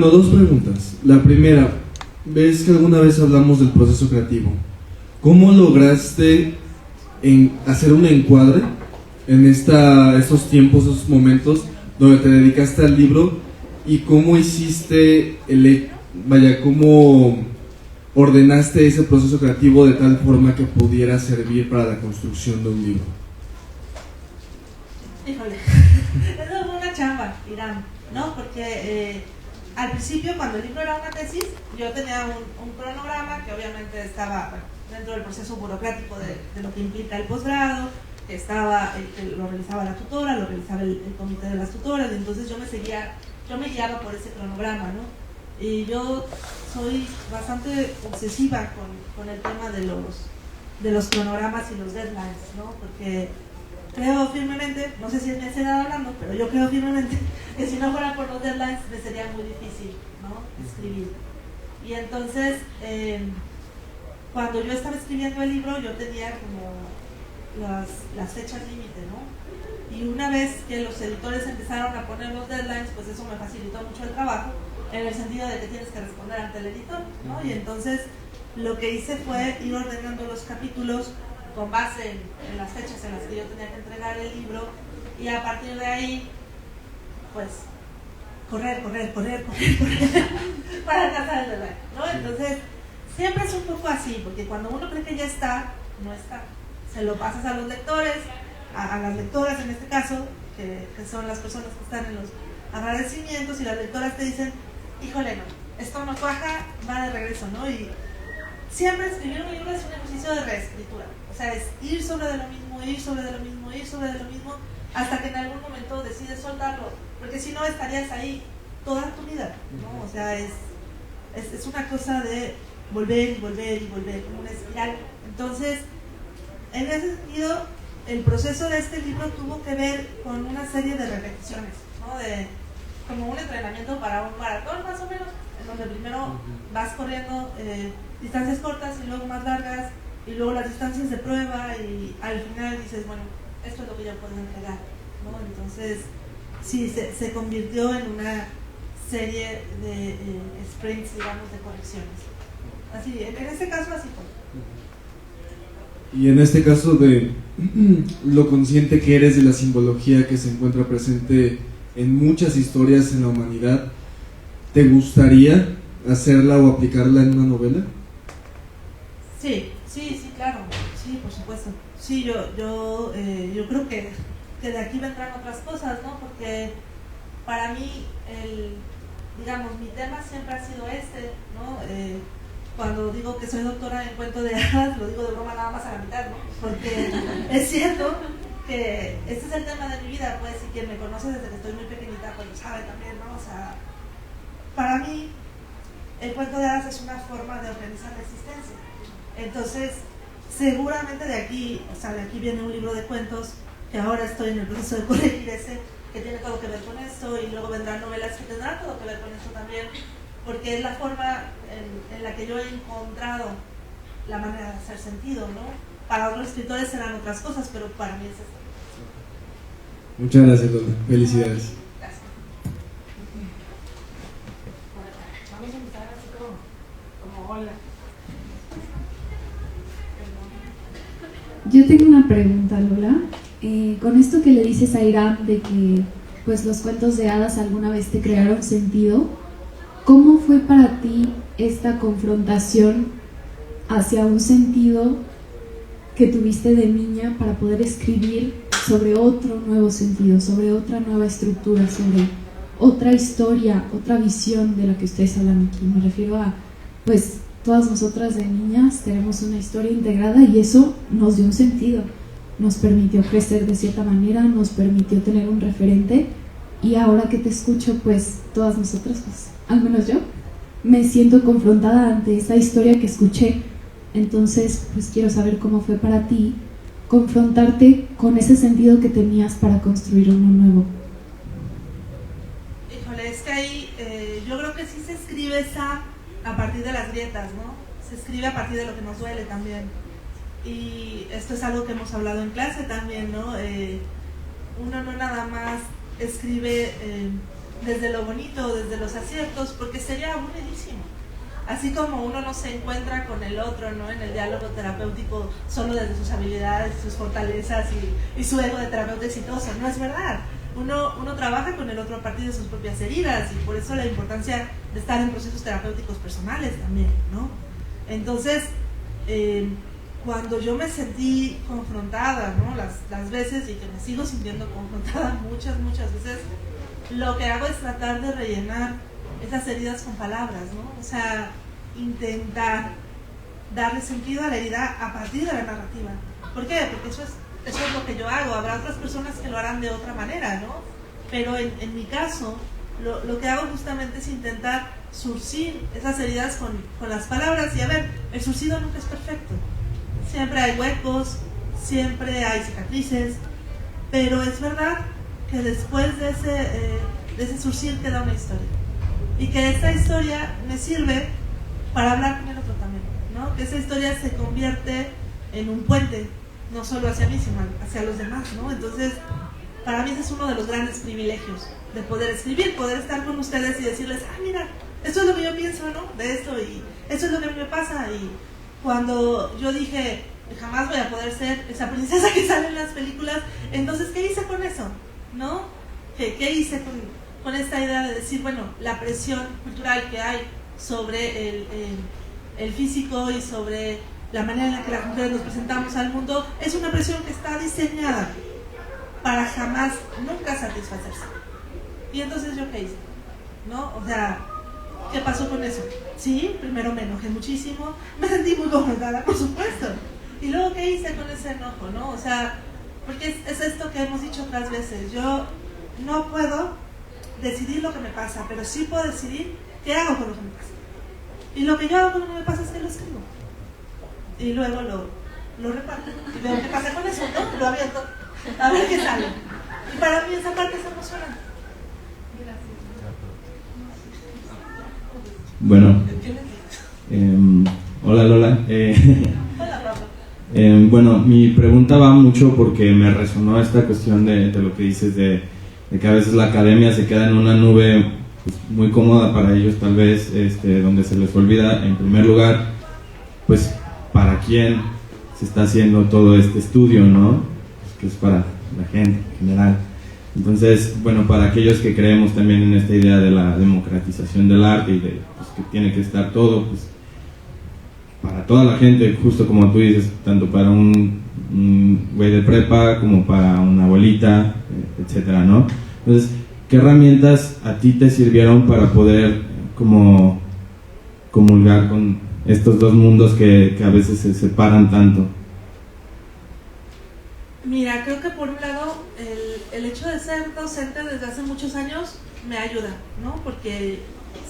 Dos preguntas. La primera, ves que alguna vez hablamos del proceso creativo. ¿Cómo lograste hacer un encuadre en estos tiempos, esos momentos donde te dedicaste al libro, y cómo hiciste cómo ordenaste ese proceso creativo de tal forma que pudiera servir para la construcción de un libro? Híjole, eso fue una chamba, Irán, ¿no? Porque al principio, cuando el libro era una tesis, yo tenía un cronograma que obviamente estaba dentro del proceso burocrático de lo que implica el posgrado, que lo realizaba la tutora, lo realizaba el comité de las tutoras, y entonces yo me guiaba por ese cronograma, ¿no? Y yo soy bastante obsesiva con el tema de los cronogramas y los deadlines, ¿no? Porque creo firmemente, no sé si es mi ansiedad hablando, pero yo creo firmemente que si no fuera por los deadlines me sería muy difícil, ¿no? Escribir. Y entonces, cuando yo estaba escribiendo el libro, yo tenía como las fechas límite, ¿no? Y una vez que los editores empezaron a poner los deadlines, pues eso me facilitó mucho el trabajo, en el sentido de que tienes que responder ante el editor, ¿no? Y entonces lo que hice fue ir ordenando los capítulos con base en las fechas en las que yo tenía que entregar el libro, y a partir de ahí, pues, correr para alcanzar el deadline, ¿no? Entonces, siempre es un poco así, porque cuando uno cree que ya está, no está. Se lo pasas a los lectores, a las lectoras en este caso, que son las personas que están en los agradecimientos, y las lectoras te dicen, híjole, no, esto no cuaja, va de regreso, ¿no? Y siempre escribir un libro es un ejercicio de reescritura, o sea, es ir sobre de lo mismo, hasta que en algún momento decides soltarlo, porque si no estarías ahí toda tu vida, ¿no? O sea, es una cosa de volver, como una espiral. Entonces, en ese sentido, el proceso de este libro tuvo que ver con una serie de repeticiones, ¿no? Como un entrenamiento para un maratón, más o menos, en donde primero vas corriendo distancias cortas y luego más largas, y luego las distancias de prueba, y al final dices, bueno, esto es lo que yo puedo entregar, ¿no? Entonces, sí, se convirtió en una serie de sprints, digamos, de correcciones. Así, en este caso, así fue. Y en este caso de lo consciente que eres de la simbología que se encuentra presente en muchas historias en la humanidad, ¿te gustaría hacerla o aplicarla en una novela? Sí, claro, sí, por supuesto. Sí, yo creo que de aquí vendrán otras cosas, ¿no? Porque para mí, digamos, mi tema siempre ha sido ¿no? Cuando digo que soy doctora en cuento de hadas, lo digo de broma nada más a la mitad, ¿no? Porque es cierto que este es el tema de mi vida, pues, y quien me conoce desde que estoy muy pequeñita, pues lo sabe también, ¿no? O sea, para mí, el cuento de hadas es una forma de organizar la existencia. Entonces, seguramente de aquí viene un libro de cuentos, que ahora estoy en el proceso de corregir que tiene todo que ver con esto, y luego vendrán novelas que tendrán todo que ver con esto también, porque es la forma en la que yo he encontrado la manera de hacer sentido, ¿no? Para otros escritores serán otras cosas, pero para mí es esto. Muchas gracias, Lola. Felicidades. Gracias. Vamos a empezar así como hola. Yo tengo una pregunta, Lola. Con esto que le dices a Irán de que pues los cuentos de hadas alguna vez te crearon sentido, ¿cómo fue para ti esta confrontación hacia un sentido que tuviste de niña para poder escribir sobre otro nuevo sentido, sobre otra nueva estructura, sobre otra historia, otra visión de la que ustedes hablan aquí. Me refiero a, pues, todas nosotras de niñas tenemos una historia integrada y eso nos dio un sentido, nos permitió crecer de cierta manera, nos permitió tener un referente, y ahora que te escucho, pues todas nosotras, pues al menos yo, me siento confrontada ante esa historia que escuché. Entonces, pues quiero saber cómo fue para ti confrontarte con ese sentido que tenías para construir uno nuevo. Híjole, es que ahí yo creo que sí se escribe esa a partir de las grietas, ¿no? Se escribe a partir de lo que nos duele también. Y esto es algo que hemos hablado en clase también, ¿no? Uno no nada más escribe desde lo bonito, desde los aciertos, porque sería aburridísimo. Así como uno no se encuentra con el otro, ¿no? En el diálogo terapéutico solo desde sus habilidades, sus fortalezas y su ego de terapeuta exitoso. No es verdad. Uno trabaja con el otro a partir de sus propias heridas, y por eso la importancia de estar en procesos terapéuticos personales también, ¿no? Entonces, cuando yo me sentí confrontada, ¿no? Las veces, y que me sigo sintiendo confrontada muchas veces, lo que hago es tratar de rellenar esas heridas con palabras, ¿no? O sea, intentar darle sentido a la herida a partir de la narrativa. ¿Por qué? Porque eso es lo que yo hago. Habrá otras personas que lo harán de otra manera, ¿no? Pero en mi caso, lo que hago justamente es intentar surcir esas heridas con las palabras. Y a ver, el surcido nunca es perfecto. Siempre hay huecos, siempre hay cicatrices, pero es verdad que después de ese surcir queda una historia. Y que esta historia me sirve para hablar con el otro también, ¿no? Que esa historia se convierte en un puente, no solo hacia mí, sino hacia los demás, ¿no? Entonces, para mí ese es uno de los grandes privilegios de poder escribir, poder estar con ustedes y decirles, mira, esto es lo que yo pienso, ¿no? De esto, y eso es lo que a mí me pasa. Y cuando yo dije, jamás voy a poder ser esa princesa que sale en las películas, entonces, ¿qué hice con eso? ¿No? ¿Qué hice con esta idea de decir, bueno, la presión cultural que hay sobre el físico y sobre la manera en la que las mujeres nos presentamos al mundo es una presión que está diseñada para jamás, nunca satisfacerse? Y entonces, ¿yo qué hice? ¿No? O sea, ¿qué pasó con eso? Sí, primero me enojé muchísimo, me sentí muy confrontada, por supuesto. Y luego, ¿qué hice con ese enojo? ¿No? O sea, porque es esto que hemos dicho otras veces. Yo no puedo decidir lo que me pasa, pero sí puedo decidir qué hago con lo que me pasa. Y lo que yo hago con lo que me pasa es que lo escribo. Y luego lo reparto y veo qué pasa con eso, ¿no? Lo aviento, a ver qué sale. Y para mí esa parte es emocionante. Bueno, hola Lola. Hola, Pablo. Bueno, mi pregunta va mucho porque me resonó esta cuestión de lo que dices de que a veces la academia se queda en una nube pues, muy cómoda para ellos tal vez, donde se les olvida en primer lugar, pues para quién se está haciendo todo este estudio, ¿no? Pues, que es para la gente en general. Entonces, bueno, para aquellos que creemos también en esta idea de la democratización del arte y de pues, que tiene que estar todo, pues para toda la gente, justo como tú dices, tanto para un güey de prepa como para una abuelita, etcétera, ¿no? Entonces, ¿qué herramientas a ti te sirvieron para poder como comulgar con estos dos mundos que a veces se separan tanto? Mira, creo que por un lado el hecho de ser docente desde hace muchos años me ayuda, ¿no? Porque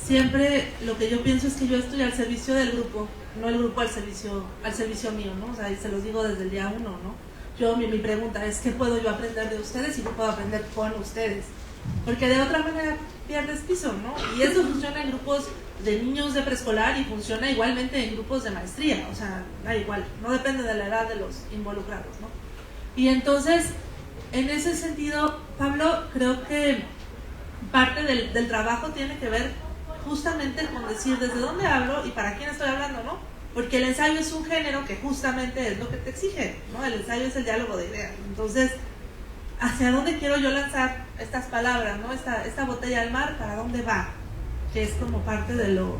siempre lo que yo pienso es que yo estoy al servicio del grupo, no el grupo al servicio mío, ¿no? O sea, y se los digo desde el día 1, ¿no? Mi pregunta es, ¿qué puedo yo aprender de ustedes y qué puedo aprender con ustedes? Porque de otra manera pierdes piso, ¿no? Y eso funciona en grupos de niños de preescolar y funciona igualmente en grupos de maestría, o sea, da igual, no depende de la edad de los involucrados, ¿no? Y entonces, en ese sentido, Pablo, creo que parte del trabajo tiene que ver justamente con decir desde dónde hablo y para quién estoy hablando, ¿no? Porque el ensayo es un género que justamente es lo que te exige, ¿no? El ensayo es el diálogo de ideas. Entonces, ¿hacia dónde quiero yo lanzar estas palabras, ¿no? Esta botella al mar, ¿para dónde va? Que es como parte de lo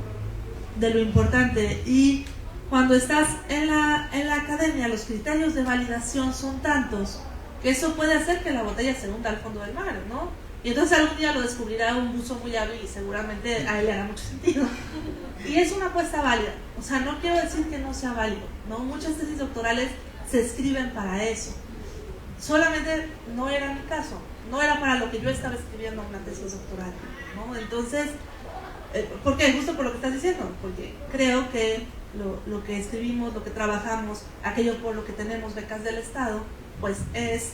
importante. Y cuando estás en la academia, los criterios de validación son tantos que eso puede hacer que la botella se hunda al fondo del mar, ¿no? Y entonces algún día lo descubrirá un buzo muy hábil y seguramente a él le hará mucho sentido. Y es una apuesta válida, o sea, no quiero decir que no sea válido, ¿no? Muchas tesis doctorales se escriben para eso. Solamente no era mi caso, no era para lo que yo estaba escribiendo una tesis doctoral, ¿no? Entonces, ¿por qué? Justo por lo que estás diciendo, porque creo que lo que escribimos, lo que trabajamos, aquello por lo que tenemos becas del Estado, pues es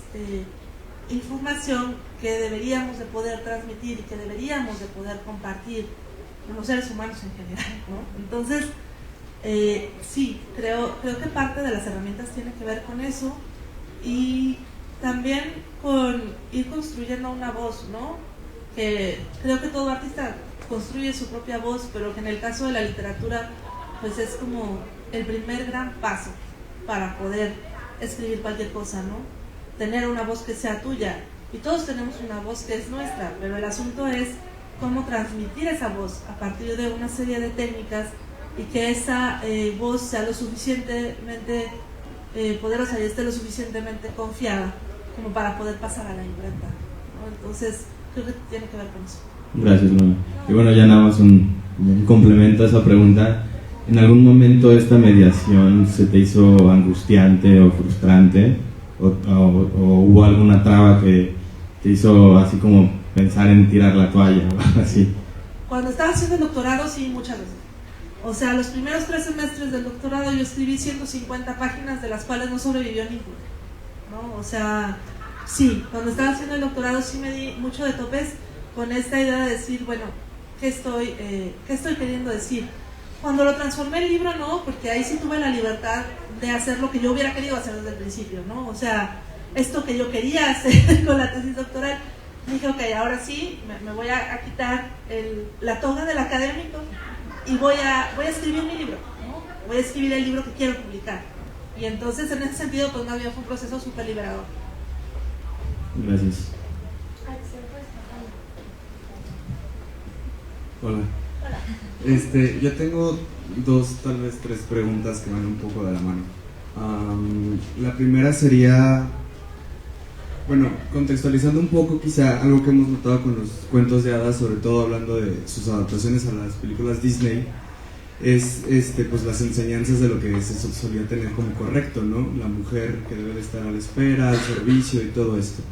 información que deberíamos de poder transmitir y que deberíamos de poder compartir con los seres humanos en general, ¿no? Entonces, sí, creo que parte de las herramientas tiene que ver con eso y también con ir construyendo una voz, ¿no? Que creo que todo artista construye su propia voz, pero que en el caso de la literatura pues es como el primer gran paso para poder escribir cualquier cosa, ¿no? Tener una voz que sea tuya, y todos tenemos una voz que es nuestra, pero el asunto es cómo transmitir esa voz a partir de una serie de técnicas y que esa voz sea lo suficientemente poderosa y esté lo suficientemente confiada como para poder pasar a la imprenta, ¿no? Entonces creo que tiene que ver con eso. Gracias, Lola. Y bueno, ya nada más un complemento a esa pregunta. ¿En algún momento esta mediación se te hizo angustiante o frustrante? ¿O hubo alguna traba que te hizo así como pensar en tirar la toalla o algo así? Cuando estaba haciendo el doctorado, sí, muchas veces. O sea, los primeros 3 semestres del doctorado yo escribí 150 páginas, de las cuales no sobrevivió ninguna, ¿no? O sea, sí, cuando estaba haciendo el doctorado sí me di mucho de topes con esta idea de decir, bueno, ¿qué estoy queriendo decir? Cuando lo transformé en libro, no, porque ahí sí tuve la libertad de hacer lo que yo hubiera querido hacer desde el principio, ¿no? O sea, esto que yo quería hacer con la tesis doctoral, dije, ok, ahora sí, me voy a quitar la toga del académico y voy a escribir mi libro, ¿no? Voy a escribir el libro que quiero publicar. Y entonces, en ese sentido, pues más bien fue un proceso súper liberador. Gracias. Hola. Yo tengo 2, tal vez 3 preguntas que van un poco de la mano. La primera sería, bueno, contextualizando un poco quizá algo que hemos notado con los cuentos de hadas, sobre todo hablando de sus adaptaciones a las películas Disney, es pues las enseñanzas de lo que se solía tener como correcto, ¿no? La mujer que debe de estar a la espera, al servicio y todo esto.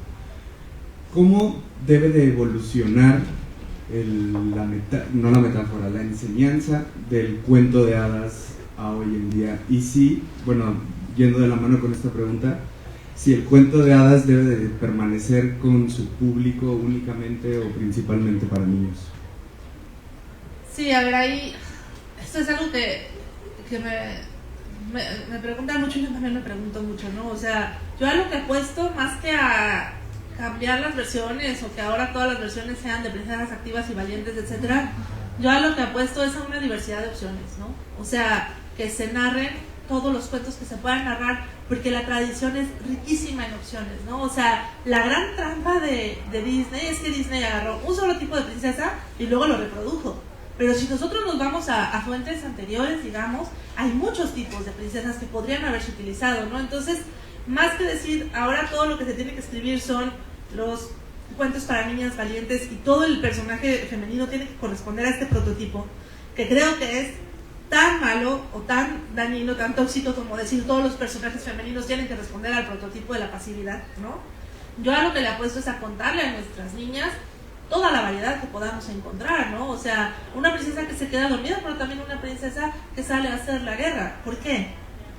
¿Cómo debe de evolucionar no la metáfora, la enseñanza del cuento de hadas a hoy en día? Y sí, bueno, yendo de la mano con esta pregunta, si el cuento de hadas debe de permanecer con su público únicamente o principalmente para niños. Sí, a ver, ahí esto es algo que me preguntan mucho y yo también me pregunto mucho, ¿no? O sea, yo a lo que apuesto, más que a cambiar las versiones o que ahora todas las versiones sean de princesas activas y valientes, etcétera, yo a lo que apuesto es a una diversidad de opciones, ¿no? O sea, que se narren todos los cuentos que se puedan narrar, porque la tradición es riquísima en opciones, ¿no? O sea, la gran trampa de Disney es que Disney agarró un solo tipo de princesa y luego lo reprodujo. Pero si nosotros nos vamos a fuentes anteriores, digamos, hay muchos tipos de princesas que podrían haberse utilizado, ¿no? Entonces, más que decir, ahora todo lo que se tiene que escribir son los cuentos para niñas valientes y todo el personaje femenino tiene que corresponder a este prototipo, que creo que es tan malo o tan dañino, tan tóxico como decir todos los personajes femeninos tienen que responder al prototipo de la pasividad, ¿no? Yo a lo que le apuesto es a contarle a nuestras niñas toda la variedad que podamos encontrar, ¿no? O sea, una princesa que se queda dormida, pero también una princesa que sale a hacer la guerra. ¿Por qué?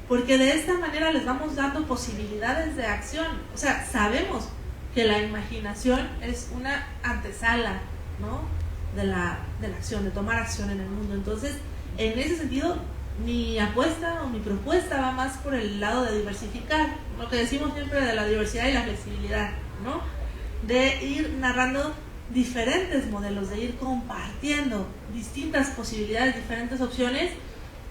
Porque de esta manera les vamos dando posibilidades de acción. O sea, sabemos que la imaginación es una antesala, ¿no? de la acción, de tomar acción en el mundo. Entonces, en ese sentido, mi apuesta o mi propuesta va más por el lado de diversificar, lo que decimos siempre de la diversidad y la flexibilidad, ¿no? De ir narrando diferentes modelos, de ir compartiendo distintas posibilidades, diferentes opciones.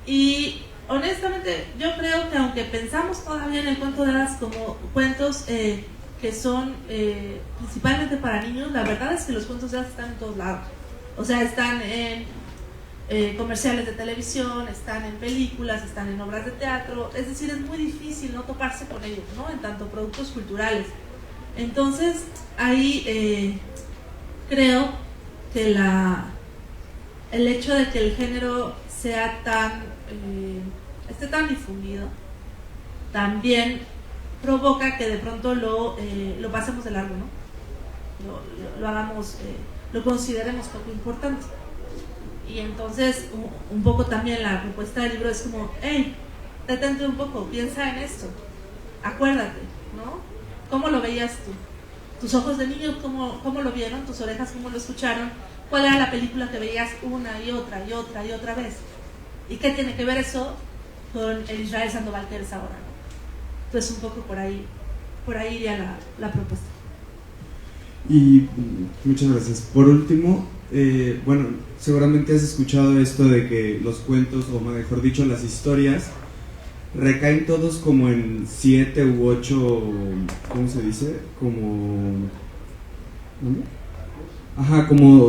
Y honestamente yo creo que aunque pensamos todavía en el cuento de hadas como cuentos que son principalmente para niños, la verdad es que los cuentos de hadas están en todos lados. O sea, están en comerciales de televisión, están en películas, están en obras de teatro, es decir, es muy difícil no toparse con ellos, ¿no? En tanto productos culturales. Entonces, ahí creo que el hecho de que el género sea esté tan difundido también provoca que de pronto lo pasemos de largo, ¿no? Lo hagamos, lo consideremos poco importante. Y entonces un poco también la propuesta del libro es como, hey, detente un poco, piensa en esto, acuérdate, ¿no? ¿Cómo lo veías tú? Tus ojos de niño, ¿cómo lo vieron? Tus orejas, ¿cómo lo escucharon? ¿Cuál era la película que veías una y otra y otra y otra vez? ¿Y qué tiene que ver eso con el Israel Sandoval que eres ahora, ¿no? Entonces un poco por ahí iría la propuesta. Y muchas gracias. Por último, bueno, seguramente has escuchado esto de que los cuentos, o mejor dicho, las historias, recaen todos como en 7 u 8, ¿cómo se dice? Como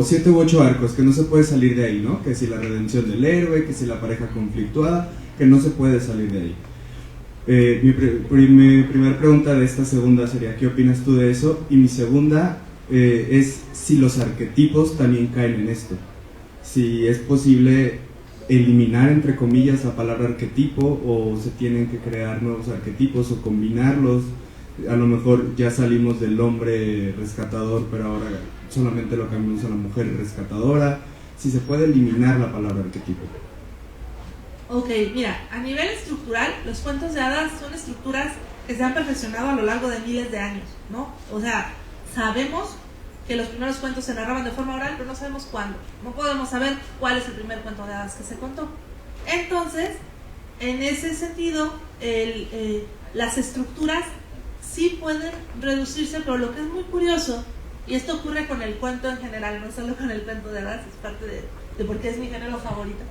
7 u 8 arcos, que no se puede salir de ahí, ¿no? Que si la redención del héroe, que si la pareja conflictuada, que no se puede salir de ahí. Mi primera pregunta de esta segunda sería, ¿qué opinas tú de eso? Y mi segunda es si los arquetipos también caen en esto. Si es posible eliminar, entre comillas, la palabra arquetipo, o se tienen que crear nuevos arquetipos o combinarlos. A lo mejor ya salimos del hombre rescatador, pero ahora solamente lo cambiamos a la mujer rescatadora. Si se puede eliminar la palabra arquetipo. Ok, mira, a nivel estructural, los cuentos de hadas son estructuras que se han perfeccionado a lo largo de miles de años, ¿no? O sea, sabemos que los primeros cuentos se narraban de forma oral, pero no sabemos cuándo. No podemos saber cuál es el primer cuento de hadas que se contó. Entonces, en ese sentido, las estructuras sí pueden reducirse, pero lo que es muy curioso, y esto ocurre con el cuento en general, no solo con el cuento de hadas, es parte de por qué es mi género favorito.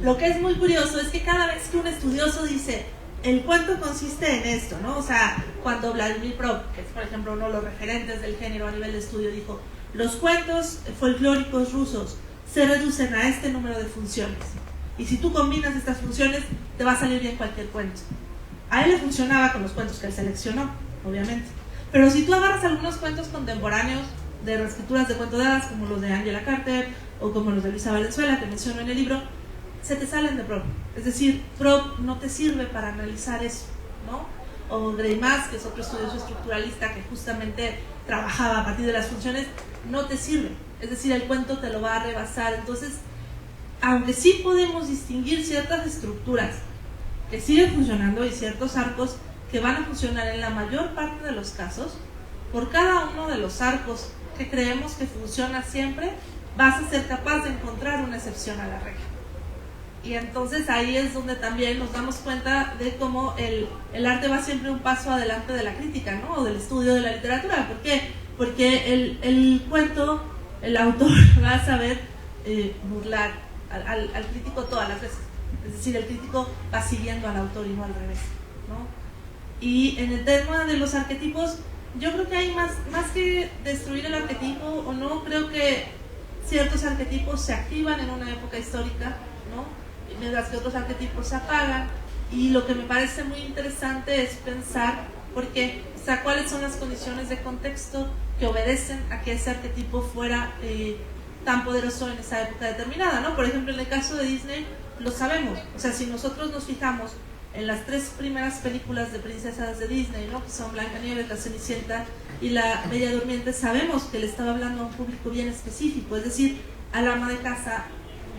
Lo que es muy curioso es que cada vez que un estudioso dice, el cuento consiste en esto, ¿no? O sea, cuando Vladimir Prop, que es por ejemplo uno de los referentes del género a nivel de estudio, dijo, los cuentos folclóricos rusos se reducen a este número de funciones. Y si tú combinas estas funciones, te va a salir bien cualquier cuento. A él le funcionaba con los cuentos que él seleccionó, obviamente. Pero si tú agarras algunos cuentos contemporáneos de reescrituras de cuento de hadas, como los de Angela Carter o como los de Luisa Valenzuela, que menciono en el libro, se te salen de Prop. Es decir, Prop no te sirve para analizar eso, ¿no? O Greimas, que es otro estudioso estructuralista que justamente trabajaba a partir de las funciones, no te sirve. Es decir, el cuento te lo va a rebasar. Entonces, aunque sí podemos distinguir ciertas estructuras que siguen funcionando y ciertos arcos que van a funcionar en la mayor parte de los casos, por cada uno de los arcos que creemos que funciona siempre, vas a ser capaz de encontrar una excepción a la regla. Y entonces ahí es donde también nos damos cuenta de cómo el arte va siempre un paso adelante de la crítica, ¿no? O del estudio de la literatura. ¿Por qué? Porque el cuento, el autor va a saber burlar al crítico todas las veces. Es decir, el crítico va siguiendo al autor y no al revés, ¿no? Y en el tema de los arquetipos, yo creo que hay más que destruir el arquetipo o no, creo que ciertos arquetipos se activan en una época histórica, ¿no? Mientras que otros arquetipos se apagan, y lo que me parece muy interesante es pensar cuáles son las condiciones de contexto que obedecen a que ese arquetipo fuera tan poderoso en esa época determinada, ¿no? Por ejemplo, en el caso de Disney lo sabemos, o sea, si nosotros nos fijamos en las 3 primeras películas de princesas de Disney, ¿no? Que son Blancanieves, La Cenicienta y La Bella Durmiente, sabemos que le estaba hablando a un público bien específico, es decir, al ama de casa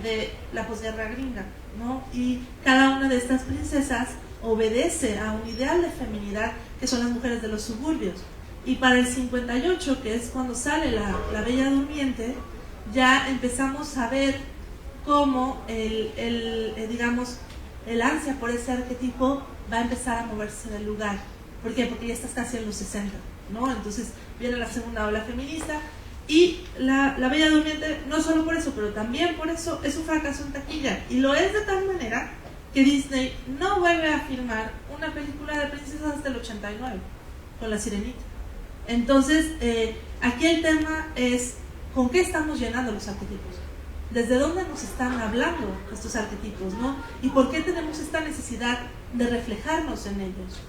de la posguerra gringa, ¿no? Y cada una de estas princesas obedece a un ideal de feminidad que son las mujeres de los suburbios. Y para el 58, que es cuando sale la Bella Durmiente, ya empezamos a ver cómo digamos, el ansia por ese arquetipo va a empezar a moverse del lugar. ¿Por qué? Porque ya estás casi en los 60, ¿no? Entonces viene la segunda ola feminista. Y la Bella Durmiente, no solo por eso, pero también por eso es un fracaso en taquilla. Y lo es de tal manera que Disney no vuelve a filmar una película de princesas hasta el 89, con La Sirenita. Entonces, aquí el tema es, ¿con qué estamos llenando los arquetipos? ¿Desde dónde nos están hablando estos arquetipos, no? ¿Y por qué tenemos esta necesidad de reflejarnos en ellos?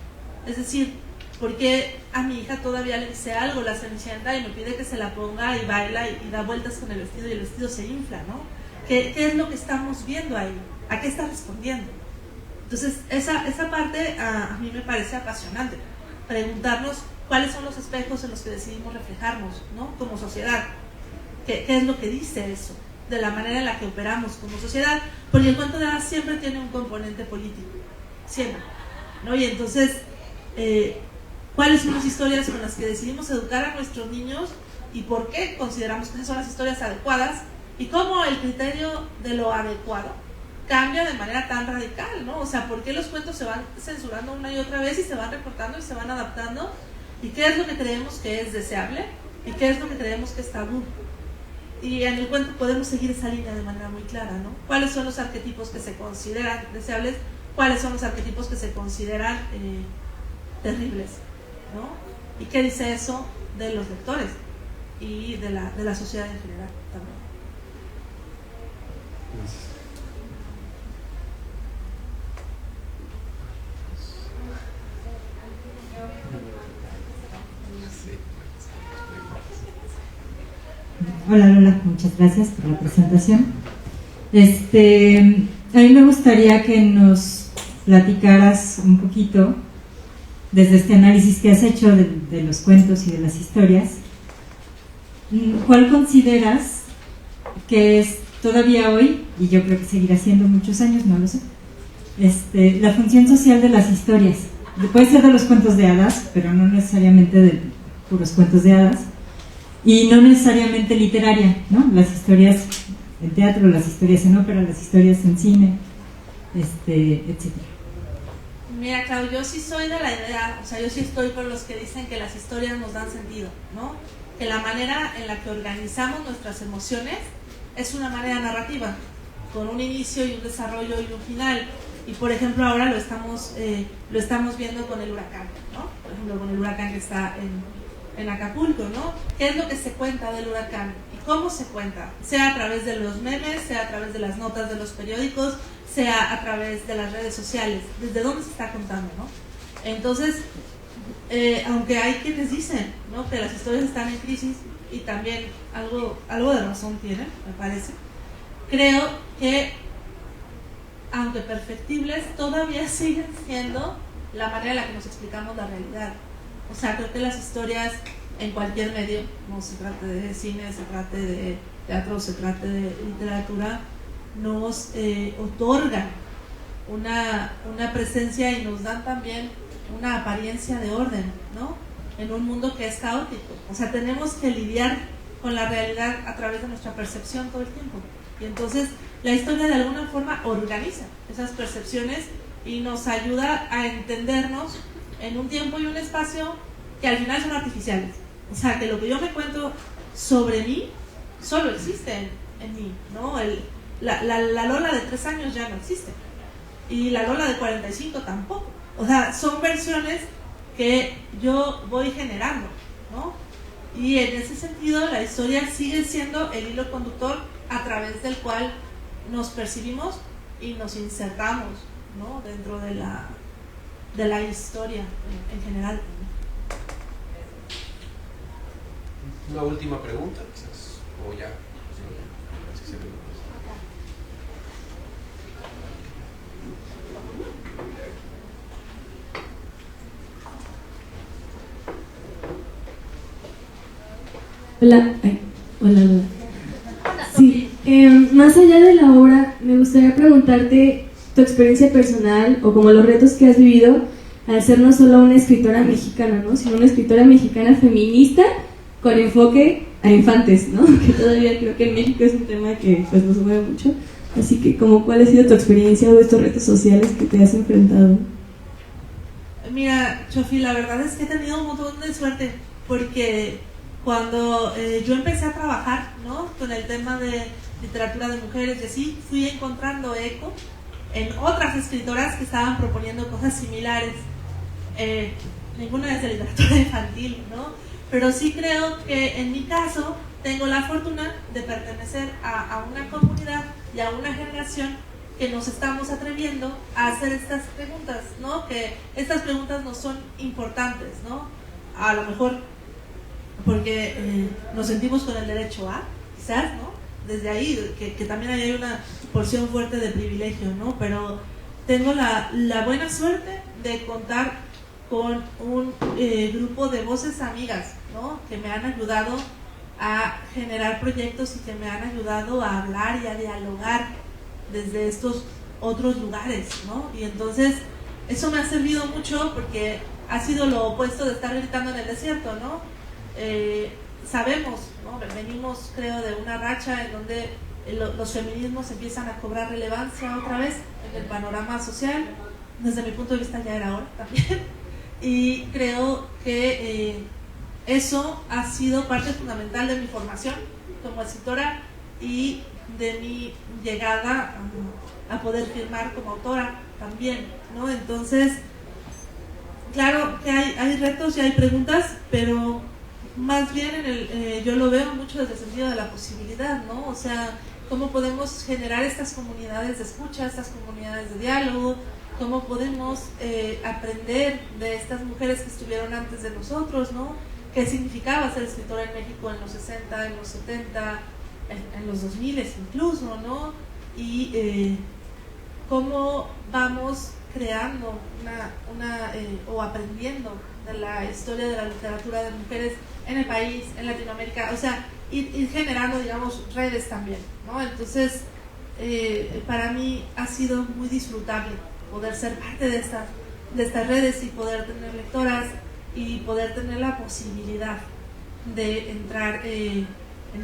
Es decir, ¿Por qué a mi hija todavía le dice algo, la Cenicienta, y me pide que se la ponga y baila y da vueltas con el vestido y el vestido se infla, ¿no? ¿Qué es lo que estamos viendo ahí? ¿A qué está respondiendo? Entonces, esa parte a mí me parece apasionante. Preguntarnos cuáles son los espejos en los que decidimos reflejarnos, ¿no? Como sociedad. ¿Qué es lo que dice eso? De la manera en la que operamos como sociedad. Porque el cuento de hadas siempre tiene un componente político. Siempre, ¿no? Y entonces, ¿cuáles son las historias con las que decidimos educar a nuestros niños y por qué consideramos que esas son las historias adecuadas y cómo el criterio de lo adecuado cambia de manera tan radical, ¿no? O sea, ¿por qué los cuentos se van censurando una y otra vez y se van recortando y se van adaptando? ¿Y qué es lo que creemos que es deseable? ¿Y qué es lo que creemos que es tabú? Y en el cuento podemos seguir esa línea de manera muy clara, ¿no? ¿Cuáles son los arquetipos que se consideran deseables? ¿Cuáles son los arquetipos que se consideran terribles? ¿No? ¿Y qué dice eso de los lectores y de la sociedad en general también? Gracias. Hola Lola, muchas gracias por la presentación. A mí me gustaría que nos platicaras un poquito, desde este análisis que has hecho de los cuentos y de las historias, ¿cuál consideras que es todavía hoy, y yo creo que seguirá siendo muchos años, no lo sé, la función social de las historias? Puede ser de los cuentos de hadas, pero no necesariamente de puros cuentos de hadas, y no necesariamente literaria, ¿no? Las historias en teatro, las historias en ópera, las historias en cine, etcétera. Mira, Clau, yo sí soy de la idea, o sea, yo sí estoy por los que dicen que las historias nos dan sentido, ¿no? Que la manera en la que organizamos nuestras emociones es una manera narrativa, con un inicio y un desarrollo y un final. Y por ejemplo ahora lo estamos viendo con el huracán, ¿no? Por ejemplo con el huracán que está en Acapulco, ¿no? ¿Qué es lo que se cuenta del huracán? ¿Y cómo se cuenta? Sea a través de los memes, sea a través de las notas de los periódicos, sea a través de las redes sociales. ¿Desde dónde se está contando, no? Entonces, aunque hay quienes dicen, ¿no?, que las historias están en crisis, y también algo de razón tienen, me parece, creo que, aunque perfectibles, todavía siguen siendo la manera en la que nos explicamos la realidad. O sea, creo que las historias en cualquier medio, no se trate de cine, se trate de teatro, se trate de literatura, nos otorgan una presencia y nos dan también una apariencia de orden, ¿no? En un mundo que es caótico. O sea, tenemos que lidiar con la realidad a través de nuestra percepción todo el tiempo. Y entonces la historia de alguna forma organiza esas percepciones y nos ayuda a entendernos en un tiempo y un espacio que al final son artificiales. O sea, que lo que yo me cuento sobre mí solo existe en mí, ¿no? La Lola de 3 años ya no existe. Y la Lola de 45 tampoco. O sea, son versiones que yo voy generando, ¿no? Y en ese sentido la historia sigue siendo el hilo conductor a través del cual nos percibimos y nos insertamos, ¿no?, dentro de la historia en general. Una última pregunta, quizás, o ya. Hola, hola. Sí, más allá de la obra, me gustaría preguntarte tu experiencia personal o como los retos que has vivido al ser no solo una escritora mexicana, ¿no?, sino una escritora mexicana feminista con enfoque a infantes, ¿no? Que todavía creo que en México es un tema que pues nos mueve mucho. Así que, ¿cuál ha sido tu experiencia o estos retos sociales que te has enfrentado? Mira, Chofi, la verdad es que he tenido un montón de suerte, porque cuando yo empecé a trabajar, ¿no?, con el tema de literatura de mujeres y así, fui encontrando eco en otras escritoras que estaban proponiendo cosas similares. Ninguna es de literatura infantil, ¿no? Pero sí creo que en mi caso tengo la fortuna de pertenecer a una comunidad y a una generación que nos estamos atreviendo a hacer estas preguntas, ¿no? Que estas preguntas nos son importantes, ¿no? A lo mejor porque nos sentimos con el derecho a, quizás, ¿no? Desde ahí, que también hay una porción fuerte de privilegio, ¿no? Pero tengo la buena suerte de contar con un grupo de voces amigas, ¿no? Que me han ayudado a generar proyectos y que me han ayudado a hablar y a dialogar desde estos otros lugares, ¿no? Y entonces eso me ha servido mucho porque ha sido lo opuesto de estar gritando en el desierto, ¿no? Sabemos, ¿no? Venimos, creo, de una racha en donde los feminismos empiezan a cobrar relevancia otra vez en el panorama social. Desde mi punto de vista ya era hora también. Y creo que eso ha sido parte fundamental de mi formación como escritora y de mi llegada a poder firmar como autora también, ¿no? Entonces, claro que hay retos y hay preguntas, pero más bien yo lo veo mucho desde el sentido de la posibilidad, ¿no? O sea, cómo podemos generar estas comunidades de escucha, estas comunidades de diálogo, cómo podemos aprender de estas mujeres que estuvieron antes de nosotros, ¿no? ¿Qué significaba ser escritora en México en los 60, en los 70, en los 2000 incluso, ¿no? Y cómo vamos creando o aprendiendo de la historia de la literatura de mujeres en el país, en Latinoamérica, o sea, ir generando, digamos, redes también, ¿no? Entonces, para mí ha sido muy disfrutable poder ser parte de estas redes y poder tener lectoras y poder tener la posibilidad de entrar en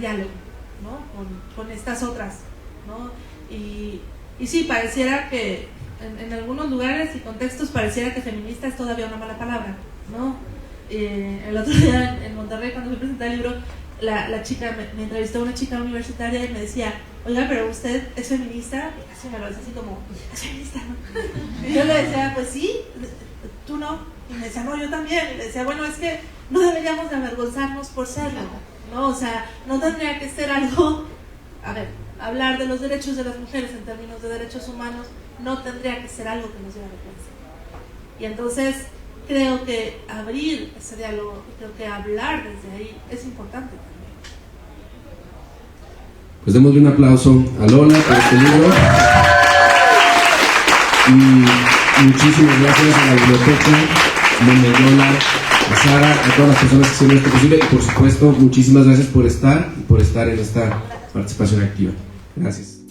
diálogo, ¿no? con estas otras, ¿no? Y sí, pareciera que en algunos lugares y contextos pareciera que feminista es todavía una mala palabra, ¿no? El otro día en Monterrey, cuando fui a presentar el libro, la chica, me entrevistó una chica universitaria y me decía, oiga, pero usted es feminista, y casi me lo decía así como, es feminista, ¿no? Y yo le decía, pues sí, tú no. Y me decía, no, yo también. Y le decía, bueno, es que no deberíamos de avergonzarnos por serlo, ¿no? O sea, no tendría que ser algo, a ver, hablar de los derechos de las mujeres en términos de derechos humanos no tendría que ser algo que nos diera vergüenza. Y entonces creo que abrir ese diálogo, creo que hablar desde ahí es importante también. Pues démosle un aplauso a Lola por este libro. Y muchísimas gracias a la biblioteca, a Lola, a Sara, a todas las personas que hicieron esto posible y por supuesto muchísimas gracias por estar y por estar en esta participación activa. Gracias.